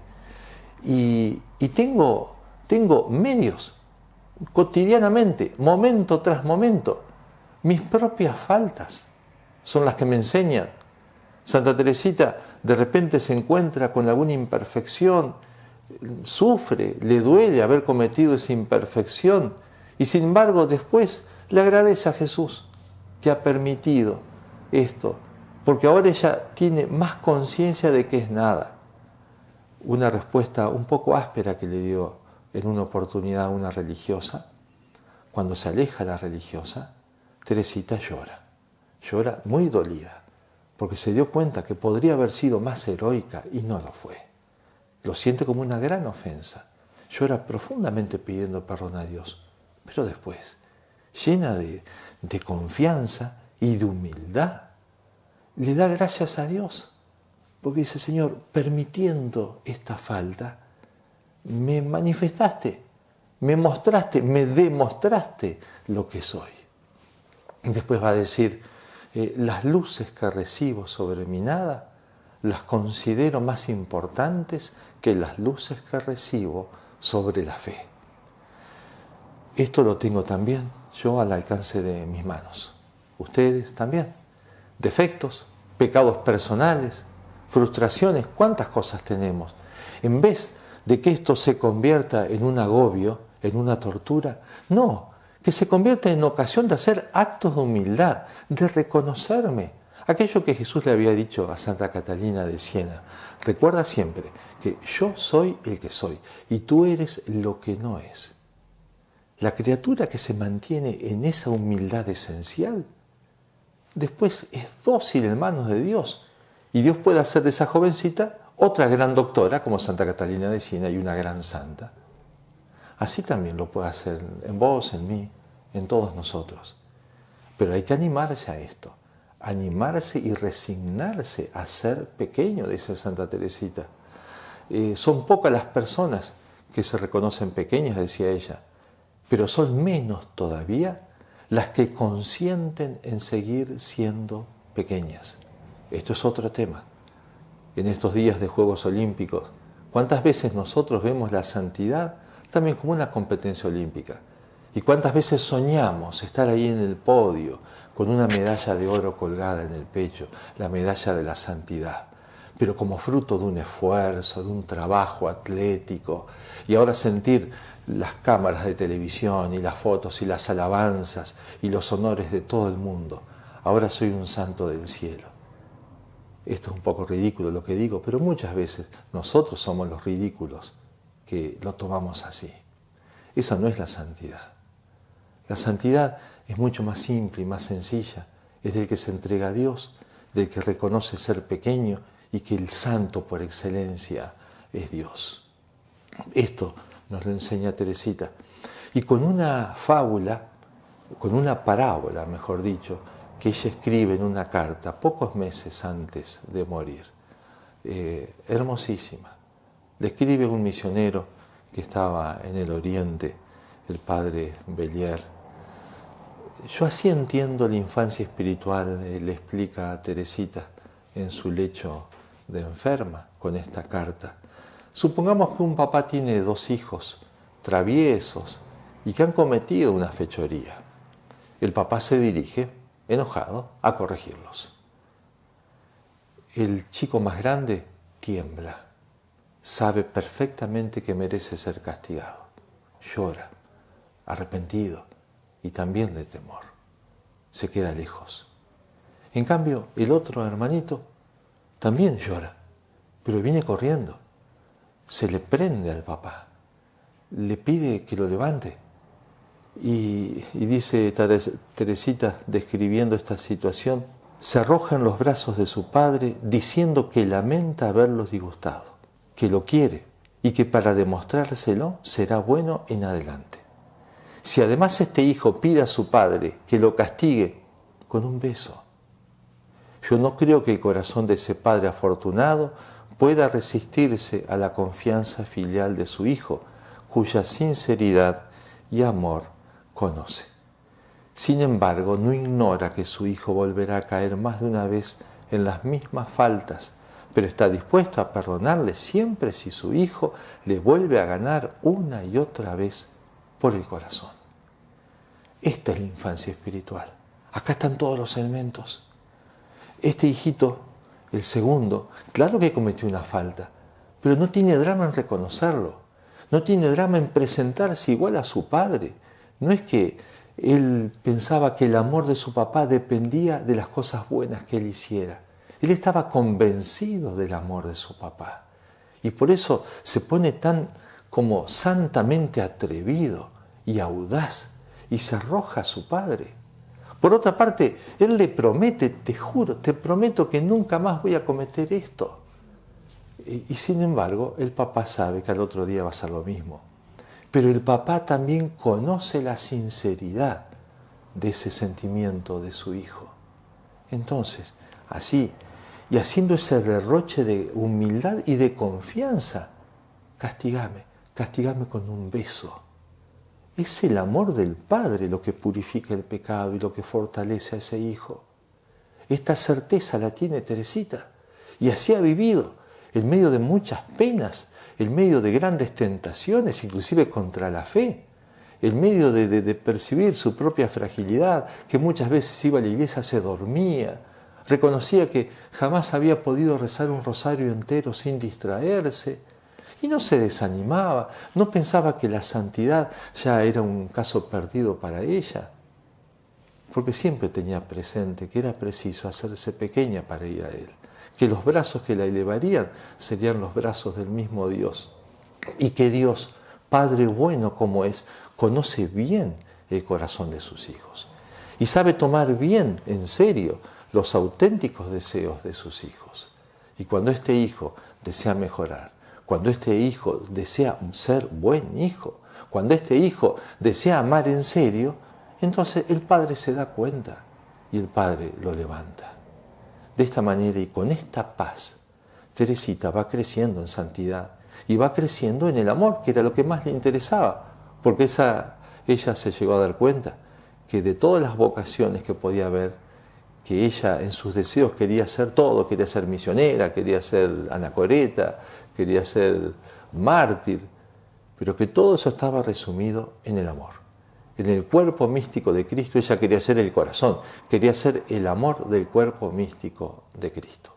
Y tengo medios, cotidianamente, momento tras momento. Mis propias faltas son las que me enseñan. Santa Teresita de repente se encuentra con alguna imperfección, sufre, le duele haber cometido esa imperfección y sin embargo después le agradece a Jesús que ha permitido esto, porque ahora ella tiene más conciencia de que es nada. Una respuesta un poco áspera que le dio en una oportunidad a una religiosa, cuando se aleja la religiosa, Teresita llora muy dolida, porque se dio cuenta que podría haber sido más heroica y no lo fue. Lo siente como una gran ofensa, llora profundamente pidiendo perdón a Dios, pero después, llena de confianza y de humildad, le da gracias a Dios, porque dice: Señor, permitiendo esta falta, me manifestaste, me mostraste, me demostraste lo que soy. Después va a decir: las luces que recibo sobre mi nada, las considero más importantes que las luces que recibo sobre la fe. Esto lo tengo también yo al alcance de mis manos. Ustedes también. Defectos, pecados personales, frustraciones, cuántas cosas tenemos. En vez de que esto se convierta en un agobio, en una tortura, no, que se convierta en ocasión de hacer actos de humildad, de reconocerme. Aquello que Jesús le había dicho a Santa Catalina de Siena: recuerda siempre que yo soy el que soy y tú eres lo que no es. La criatura que se mantiene en esa humildad esencial, después es dócil en manos de Dios. Y Dios puede hacer de esa jovencita otra gran doctora, como Santa Catalina de Siena, y una gran santa. Así también lo puede hacer en vos, en mí, en todos nosotros. Pero hay que animarse a esto, animarse y resignarse a ser pequeño, dice Santa Teresita. Son pocas las personas que se reconocen pequeñas, decía ella, pero son menos todavía las que consienten en seguir siendo pequeñas. Esto es otro tema. En estos días de Juegos Olímpicos, ¿cuántas veces nosotros vemos la santidad también como una competencia olímpica? ¿Y cuántas veces soñamos estar ahí en el podio con una medalla de oro colgada en el pecho, la medalla de la santidad? Pero como fruto de un esfuerzo, de un trabajo atlético, y ahora sentir las cámaras de televisión y las fotos y las alabanzas y los honores de todo el mundo. Ahora soy un santo del cielo. Esto es un poco ridículo lo que digo, pero muchas veces nosotros somos los ridículos que lo tomamos así. Esa no es la santidad. La santidad es mucho más simple y más sencilla. Es del que se entrega a Dios, del que reconoce ser pequeño y que el santo por excelencia es Dios. Esto nos lo enseña Teresita. Y con una fábula, con una parábola, mejor dicho, que ella escribe en una carta pocos meses antes de morir. Hermosísima. Le escribe un misionero que estaba en el Oriente, el padre Bellier. Yo así entiendo la infancia espiritual, le explica a Teresita en su lecho de enferma con esta carta. Supongamos que un papá tiene 2 hijos traviesos y que han cometido una fechoría. El papá se dirige, enojado, a corregirlos. El chico más grande tiembla, sabe perfectamente que merece ser castigado, llora, arrepentido y también de temor. Se queda lejos. En cambio, el otro hermanito también llora, pero viene corriendo. Se le prende al papá, le pide que lo levante. Y dice Teresita, describiendo esta situación, se arroja en los brazos de su padre diciendo que lamenta haberlos disgustado, que lo quiere y que para demostrárselo será bueno en adelante. Si además este hijo pide a su padre que lo castigue con un beso, yo no creo que el corazón de ese padre afortunado pueda resistirse a la confianza filial de su hijo, cuya sinceridad y amor conoce. Sin embargo, no ignora que su hijo volverá a caer más de una vez en las mismas faltas, pero está dispuesto a perdonarle siempre si su hijo le vuelve a ganar una y otra vez por el corazón. Esta es la infancia espiritual. Acá están todos los elementos. Este hijito, el segundo, claro que cometió una falta, pero no tiene drama en reconocerlo. No tiene drama en presentarse igual a su padre. No es que él pensaba que el amor de su papá dependía de las cosas buenas que él hiciera. Él estaba convencido del amor de su papá. Y por eso se pone tan como santamente atrevido y audaz y se arroja a su padre. Por otra parte, él le promete, te juro, te prometo que nunca más voy a cometer esto. Y sin embargo, el papá sabe que al otro día va a ser lo mismo. Pero el papá también conoce la sinceridad de ese sentimiento de su hijo. Entonces, así, y haciendo ese derroche de humildad y de confianza, castígame con un beso. Es el amor del Padre lo que purifica el pecado y lo que fortalece a ese hijo. Esta certeza la tiene Teresita y así ha vivido en medio de muchas penas, en medio de grandes tentaciones, inclusive contra la fe, en medio de percibir su propia fragilidad, que muchas veces iba a la iglesia, se dormía, reconocía que jamás había podido rezar un rosario entero sin distraerse, y no se desanimaba, no pensaba que la santidad ya era un caso perdido para ella, porque siempre tenía presente que era preciso hacerse pequeña para ir a Él, que los brazos que la elevarían serían los brazos del mismo Dios, y que Dios, Padre bueno como es, conoce bien el corazón de sus hijos, y sabe tomar bien en serio los auténticos deseos de sus hijos. Y cuando este hijo desea mejorar, cuando este hijo desea ser buen hijo, cuando este hijo desea amar en serio, entonces el padre se da cuenta y el padre lo levanta. De esta manera y con esta paz, Teresita va creciendo en santidad y va creciendo en el amor, que era lo que más le interesaba, porque ella se llegó a dar cuenta que de todas las vocaciones que podía haber, que ella en sus deseos quería ser todo, quería ser misionera, quería ser anacoreta, quería ser mártir, pero que todo eso estaba resumido en el amor. En el cuerpo místico de Cristo ella quería ser el corazón, quería ser el amor del cuerpo místico de Cristo.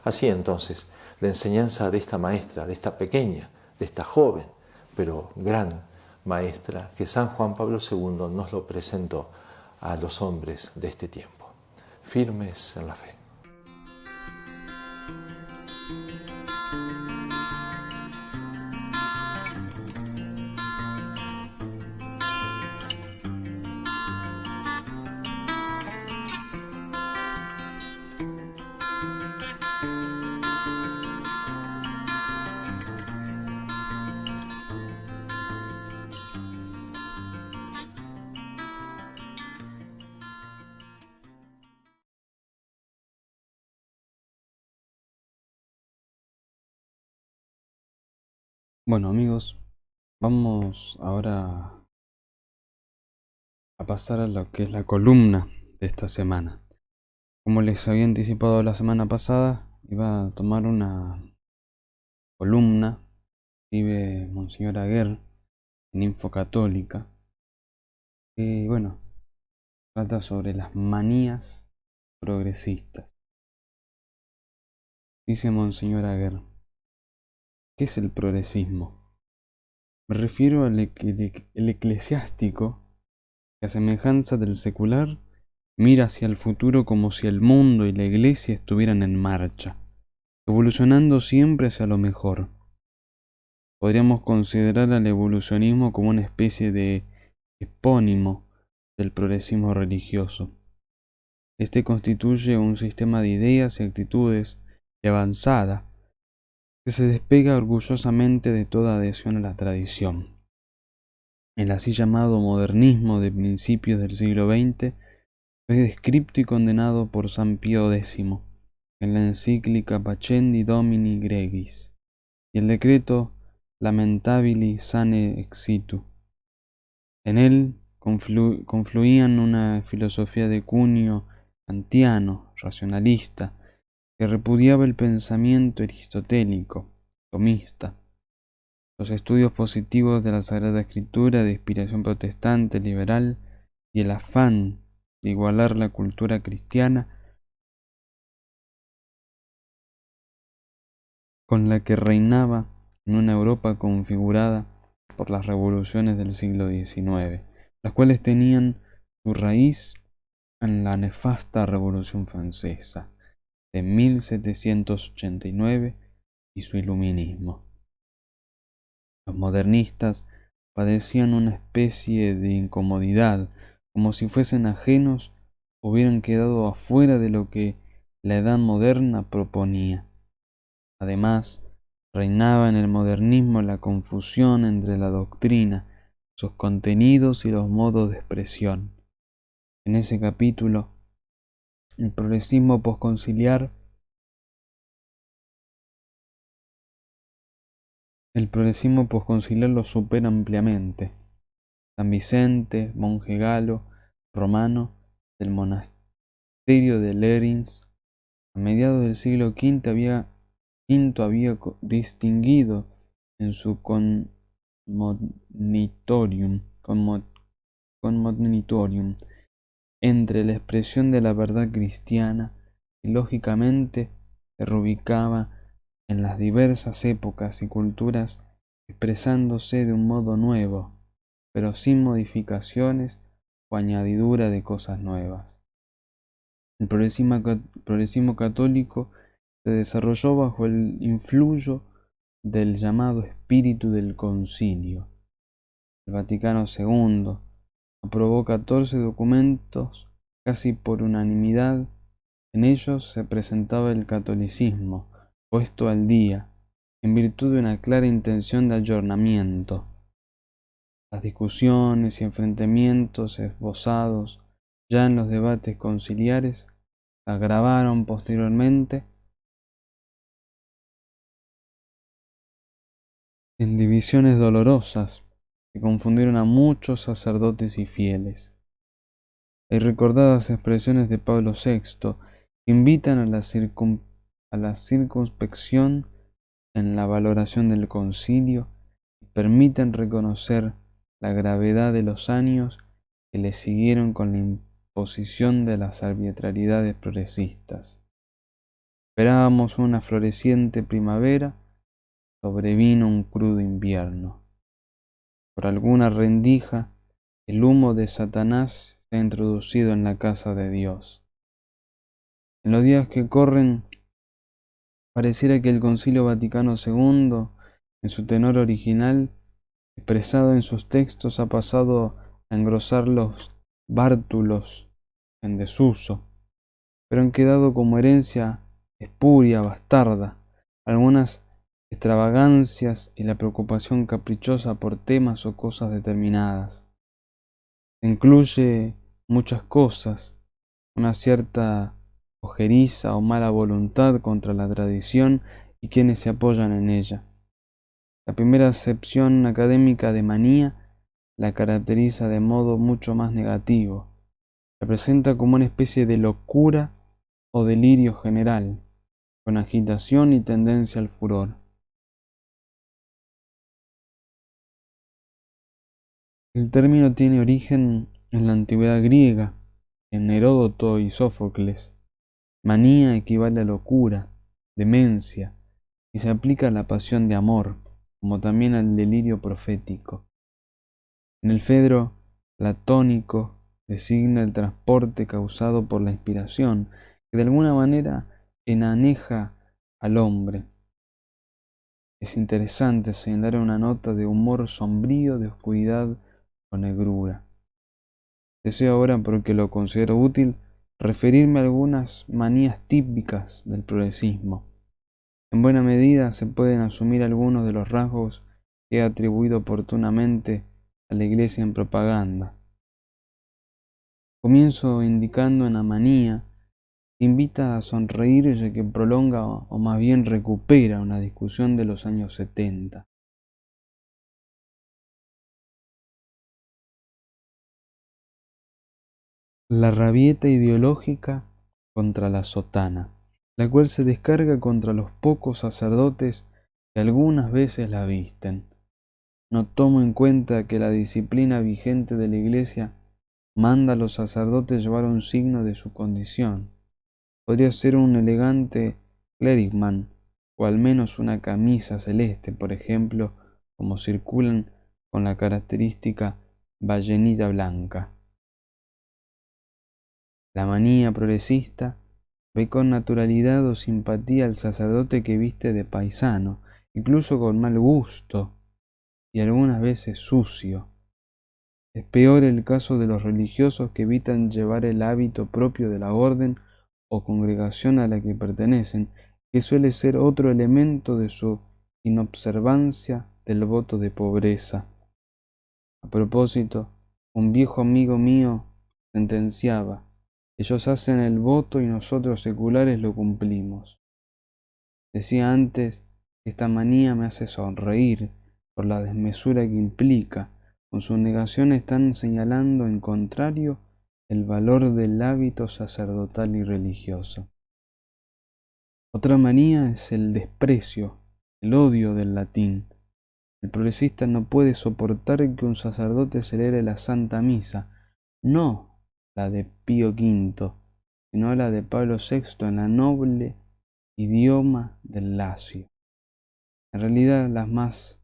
Así entonces, la enseñanza de esta maestra, de esta pequeña, de esta joven, pero gran maestra, que San Juan Pablo II nos lo presentó a los hombres de este tiempo, firmes en la fe. Bueno amigos, vamos ahora a pasar a lo que es la columna de esta semana. Como les había anticipado la semana pasada, iba a tomar una columna que escribe Monseñor Aguer en Info Católica, que bueno, trata sobre las manías progresistas. Dice Monseñor Aguer: ¿qué es el progresismo? Me refiero al el eclesiástico que, a semejanza del secular, mira hacia el futuro como si el mundo y la iglesia estuvieran en marcha, evolucionando siempre hacia lo mejor. Podríamos considerar al evolucionismo como una especie de epónimo del progresismo religioso. Este constituye un sistema de ideas y actitudes de avanzada que se despega orgullosamente de toda adhesión a la tradición. El así llamado modernismo de principios del siglo XX fue descrito y condenado por San Pío X en la encíclica Pacendi Domini Gregis y el decreto Lamentabili Sane Exitu. En él confluían una filosofía de cuño kantiano, racionalista, que repudiaba el pensamiento aristotélico, tomista, los estudios positivos de la Sagrada Escritura de inspiración protestante, liberal, y el afán de igualar la cultura cristiana con la que reinaba en una Europa configurada por las revoluciones del siglo XIX, las cuales tenían su raíz en la nefasta Revolución Francesa de 1789 y su iluminismo. Los modernistas padecían una especie de incomodidad, como si fuesen ajenos o hubieran quedado afuera de lo que la edad moderna proponía. Además, reinaba en el modernismo la confusión entre la doctrina, sus contenidos y los modos de expresión. En ese capítulo, el progresismo posconciliar lo supera ampliamente. San Vicente, monje galo, romano, del monasterio de Lerins, a mediados del siglo V había distinguido en su conmonitorium entre la expresión de la verdad cristiana y lógicamente se reubicaba en las diversas épocas y culturas expresándose de un modo nuevo, pero sin modificaciones o añadidura de cosas nuevas. El progresismo católico se desarrolló bajo el influjo del llamado espíritu del concilio. El Vaticano II aprobó 14 documentos casi por unanimidad. En ellos se presentaba el catolicismo puesto al día, en virtud de una clara intención de ayornamiento. Las discusiones y enfrentamientos esbozados ya en los debates conciliares se agravaron posteriormente en divisiones dolorosas que confundieron a muchos sacerdotes y fieles. Hay recordadas expresiones de Pablo VI que invitan a la circunspección en la valoración del concilio y permiten reconocer la gravedad de los años que le siguieron con la imposición de las arbitrariedades progresistas. Esperábamos una floreciente primavera, sobrevino un crudo invierno. Por alguna rendija, el humo de Satanás se ha introducido en la casa de Dios. En los días que corren, pareciera que el Concilio Vaticano II, en su tenor original, expresado en sus textos, ha pasado a engrosar los bártulos en desuso, pero han quedado como herencia espuria, bastarda, algunas extravagancias y la preocupación caprichosa por temas o cosas determinadas. Incluye muchas cosas, una cierta ojeriza o mala voluntad contra la tradición y quienes se apoyan en ella. La primera acepción académica de manía la caracteriza de modo mucho más negativo. La presenta como una especie de locura o delirio general, con agitación y tendencia al furor. El término tiene origen en la antigüedad griega, en Heródoto y Sófocles. Manía equivale a locura, demencia, y se aplica a la pasión de amor, como también al delirio profético. En el Fedro platónico designa el transporte causado por la inspiración, que de alguna manera enaneja al hombre. Es interesante señalar una nota de humor sombrío, de oscuridad o negrura. Deseo ahora, porque lo considero útil, referirme a algunas manías típicas del progresismo. En buena medida se pueden asumir algunos de los rasgos que he atribuido oportunamente a la iglesia en propaganda. Comienzo indicando una manía que invita a sonreír ya que prolonga o más bien recupera una discusión de los años 70. La rabieta ideológica contra la sotana, la cual se descarga contra los pocos sacerdotes que algunas veces la visten. No tomo en cuenta que la disciplina vigente de la Iglesia manda a los sacerdotes llevar un signo de su condición. Podría ser un elegante clericman, o al menos una camisa celeste, por ejemplo, como circulan con la característica ballenita blanca. La manía progresista ve con naturalidad o simpatía al sacerdote que viste de paisano, incluso con mal gusto, y algunas veces sucio. Es peor el caso de los religiosos que evitan llevar el hábito propio de la orden o congregación a la que pertenecen, que suele ser otro elemento de su inobservancia del voto de pobreza. A propósito, un viejo amigo mío sentenciaba: ellos hacen el voto y nosotros seculares lo cumplimos. Decía antes que esta manía me hace sonreír por la desmesura que implica. Con su negación están señalando en contrario el valor del hábito sacerdotal y religioso. Otra manía es el desprecio, el odio del latín. El progresista no puede soportar que un sacerdote celebre la Santa Misa, no la de Pío V, sino la de Pablo VI en la noble idioma del Lacio. En realidad, las más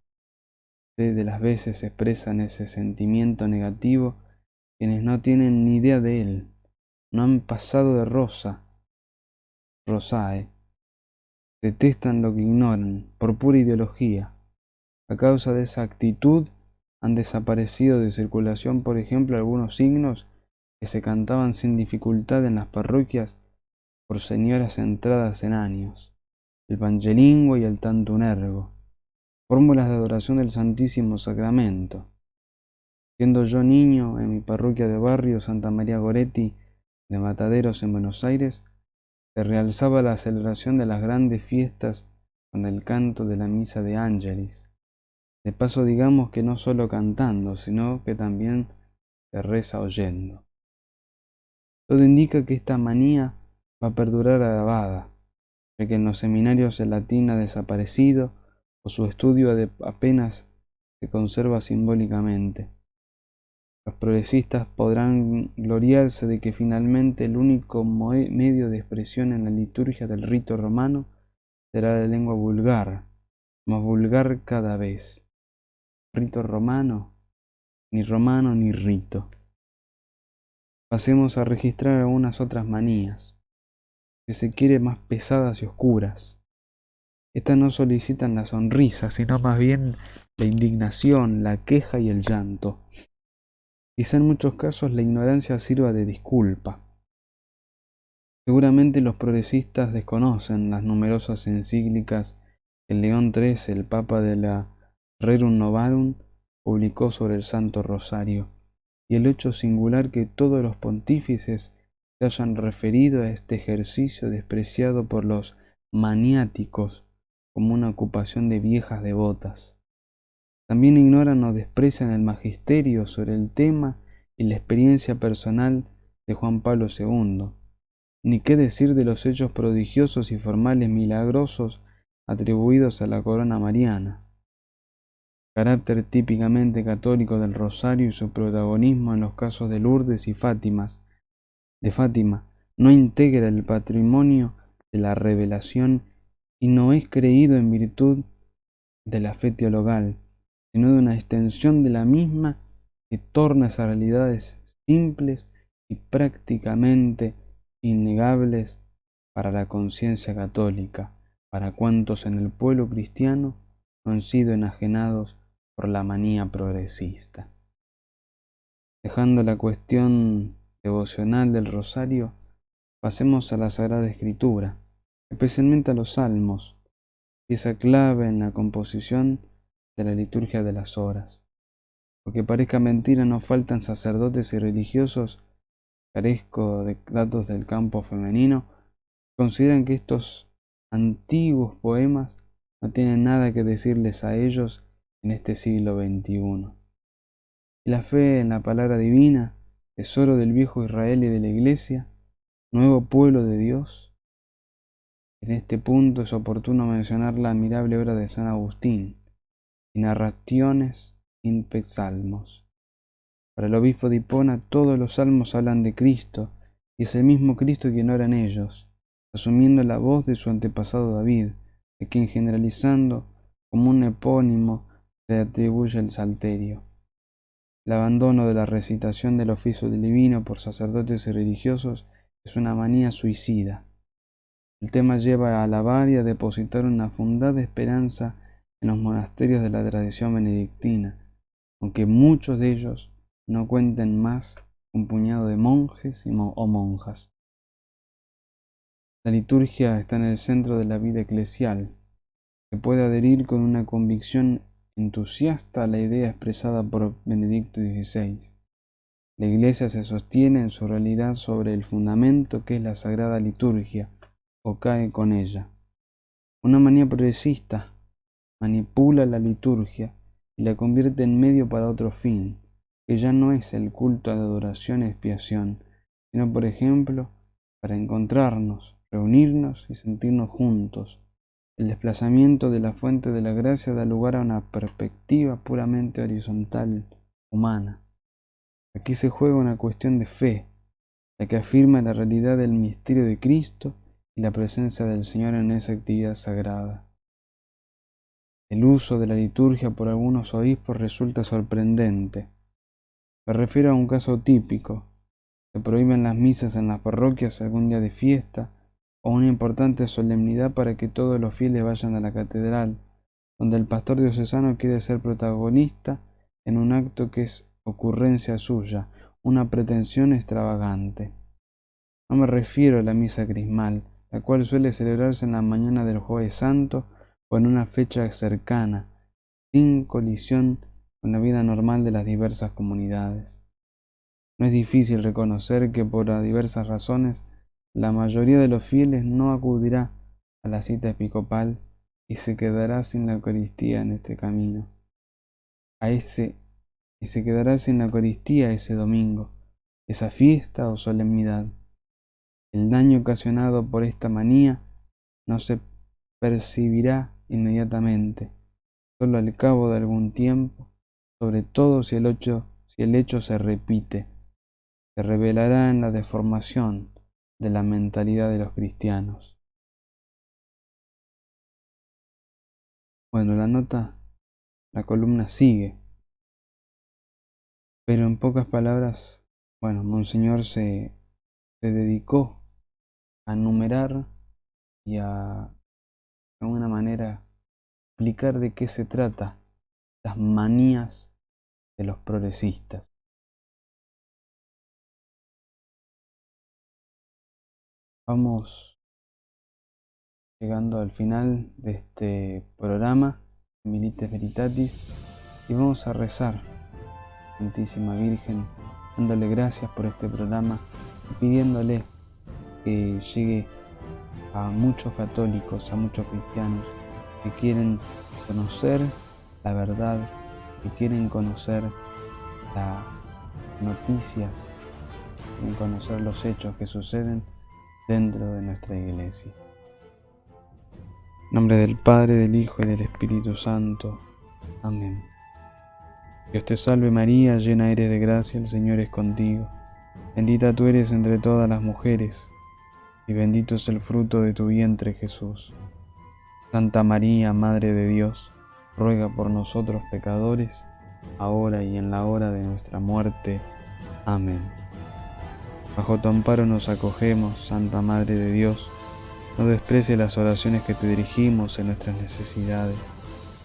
de las veces expresan ese sentimiento negativo quienes no tienen ni idea de él, no han pasado de rosae, detestan lo que ignoran por pura ideología. A causa de esa actitud han desaparecido de circulación, por ejemplo, algunos signos que se cantaban sin dificultad en las parroquias por señoras entradas en años: el Pangelingua y el Tantunergo, fórmulas de adoración del Santísimo Sacramento. Siendo yo niño, en mi parroquia de barrio, Santa María Goretti, de Mataderos, en Buenos Aires, se realzaba la celebración de las grandes fiestas con el canto de la misa de Ángelis. De paso, digamos que no solo cantando, sino que también se reza oyendo. Todo indica que esta manía va a perdurar agravada, ya que en los seminarios el latín ha desaparecido o su estudio apenas se conserva simbólicamente. Los progresistas podrán gloriarse de que finalmente el único medio de expresión en la liturgia del rito romano será la lengua vulgar, más vulgar cada vez. Rito romano ni rito. Pasemos a registrar algunas otras manías, si se quiere más pesadas y oscuras. Estas no solicitan la sonrisa, sino más bien la indignación, la queja y el llanto. Quizá en muchos casos la ignorancia sirva de disculpa. Seguramente los progresistas desconocen las numerosas encíclicas que León XIII, el Papa de la Rerum Novarum, publicó sobre el Santo Rosario, y el hecho singular que todos los pontífices se hayan referido a este ejercicio despreciado por los maniáticos como una ocupación de viejas devotas. También ignoran o desprecian el magisterio sobre el tema y la experiencia personal de Juan Pablo II. Ni qué decir de los hechos prodigiosos y formales milagrosos atribuidos a la corona mariana. Carácter típicamente católico del Rosario y su protagonismo en los casos de Lourdes y de Fátima no integra el patrimonio de la revelación y no es creído en virtud de la fe teologal, sino de una extensión de la misma que torna esas realidades simples y prácticamente innegables para la conciencia católica, para cuantos en el pueblo cristiano no han sido enajenados por la manía progresista. Dejando la cuestión devocional del rosario, pasemos a la Sagrada Escritura, especialmente a los Salmos, pieza clave en la composición de la liturgia de las horas. Aunque parezca mentira, no faltan sacerdotes y religiosos, carezco de datos del campo femenino, consideran que estos antiguos poemas no tienen nada que decirles a ellos en este siglo XXI. Y la fe en la palabra divina, tesoro del viejo Israel y de la Iglesia, nuevo pueblo de Dios. En este punto es oportuno mencionar la admirable obra de San Agustín, y Narrationes in Psalmos. Para el obispo de Hipona, todos los salmos hablan de Cristo, y es el mismo Cristo quien ora en ellos, asumiendo la voz de su antepasado David, a quien generalizando como un epónimo se atribuye el salterio. El abandono de la recitación del oficio divino por sacerdotes y religiosos es una manía suicida. El tema lleva a alabar y a depositar una fundada esperanza en los monasterios de la tradición benedictina, aunque muchos de ellos no cuenten más que un puñado de monjes o monjas. La liturgia está en el centro de la vida eclesial. Se puede adherir con una convicción entusiasta a la idea expresada por Benedicto XVI. La Iglesia se sostiene en su realidad sobre el fundamento que es la Sagrada Liturgia, o cae con ella. Una manía progresista manipula la liturgia y la convierte en medio para otro fin, que ya no es el culto a la adoración y expiación, sino, por ejemplo, para encontrarnos, reunirnos y sentirnos juntos. El desplazamiento de la fuente de la gracia da lugar a una perspectiva puramente horizontal, humana. Aquí se juega una cuestión de fe, la que afirma la realidad del misterio de Cristo y la presencia del Señor en esa actividad sagrada. El uso de la liturgia por algunos obispos resulta sorprendente. Me refiero a un caso típico. Se prohíben las misas en las parroquias algún día de fiesta o una importante solemnidad para que todos los fieles vayan a la catedral, donde el pastor diocesano quiere ser protagonista en un acto que es ocurrencia suya, una pretensión extravagante. No me refiero a la misa crismal, la cual suele celebrarse en la mañana del Jueves Santo o en una fecha cercana, sin colisión con la vida normal de las diversas comunidades. No es difícil reconocer que por diversas razones la mayoría de los fieles no acudirá a la cita episcopal y se quedará sin la Eucaristía en este camino. Y se quedará sin la Eucaristía ese domingo, esa fiesta o solemnidad. El daño ocasionado por esta manía no se percibirá inmediatamente, solo al cabo de algún tiempo, sobre todo si el hecho se repite. Se revelará en la deformación de la mentalidad de los cristianos. Bueno, la columna sigue, pero en pocas palabras, Monseñor se dedicó a numerar y de alguna manera, explicar de qué se trata las manías de los progresistas. Vamos llegando al final de este programa, Milites Veritatis, y vamos a rezar, Santísima Virgen, dándole gracias por este programa y pidiéndole que llegue a muchos católicos, a muchos cristianos que quieren conocer la verdad, que quieren conocer las noticias, quieren conocer los hechos que suceden dentro de nuestra iglesia. En nombre del Padre, del Hijo y del Espíritu Santo. Amén. Dios te salve María, llena eres de gracia, el Señor es contigo. Bendita tú eres entre todas las mujeres, y bendito es el fruto de tu vientre Jesús. Santa María, Madre de Dios, ruega por nosotros pecadores, ahora y en la hora de nuestra muerte. Amén. Bajo tu amparo nos acogemos, Santa Madre de Dios. No desprecies las oraciones que te dirigimos en nuestras necesidades.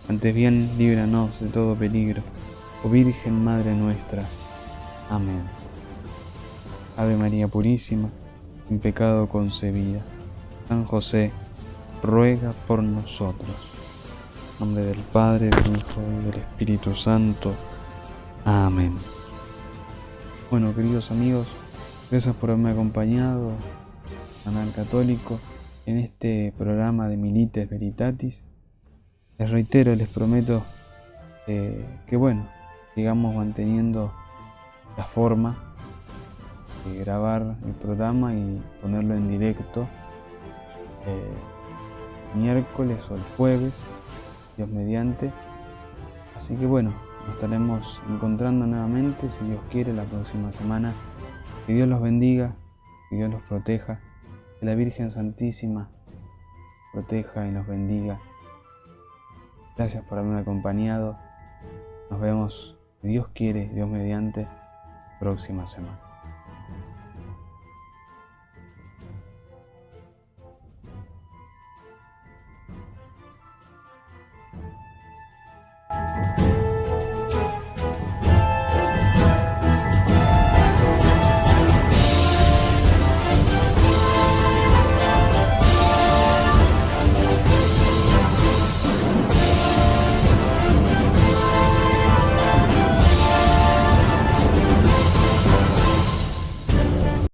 Antes bien, líbranos de todo peligro, oh Virgen Madre nuestra. Amén. Ave María Purísima, sin pecado concebida. San José, ruega por nosotros. En nombre del Padre, del Hijo y del Espíritu Santo. Amén. Bueno, queridos amigos, gracias por haberme acompañado, Canal Católico, en este programa de Milites Veritatis. Les reitero, les prometo que bueno, sigamos manteniendo la forma de grabar el programa y ponerlo en directo miércoles o el jueves, Dios mediante. Así que bueno, nos estaremos encontrando nuevamente, si Dios quiere, la próxima semana. Que Dios los bendiga, que Dios los proteja, que la Virgen Santísima proteja y nos bendiga. Gracias por haberme acompañado. Nos vemos, si Dios quiere, Dios mediante, próxima semana.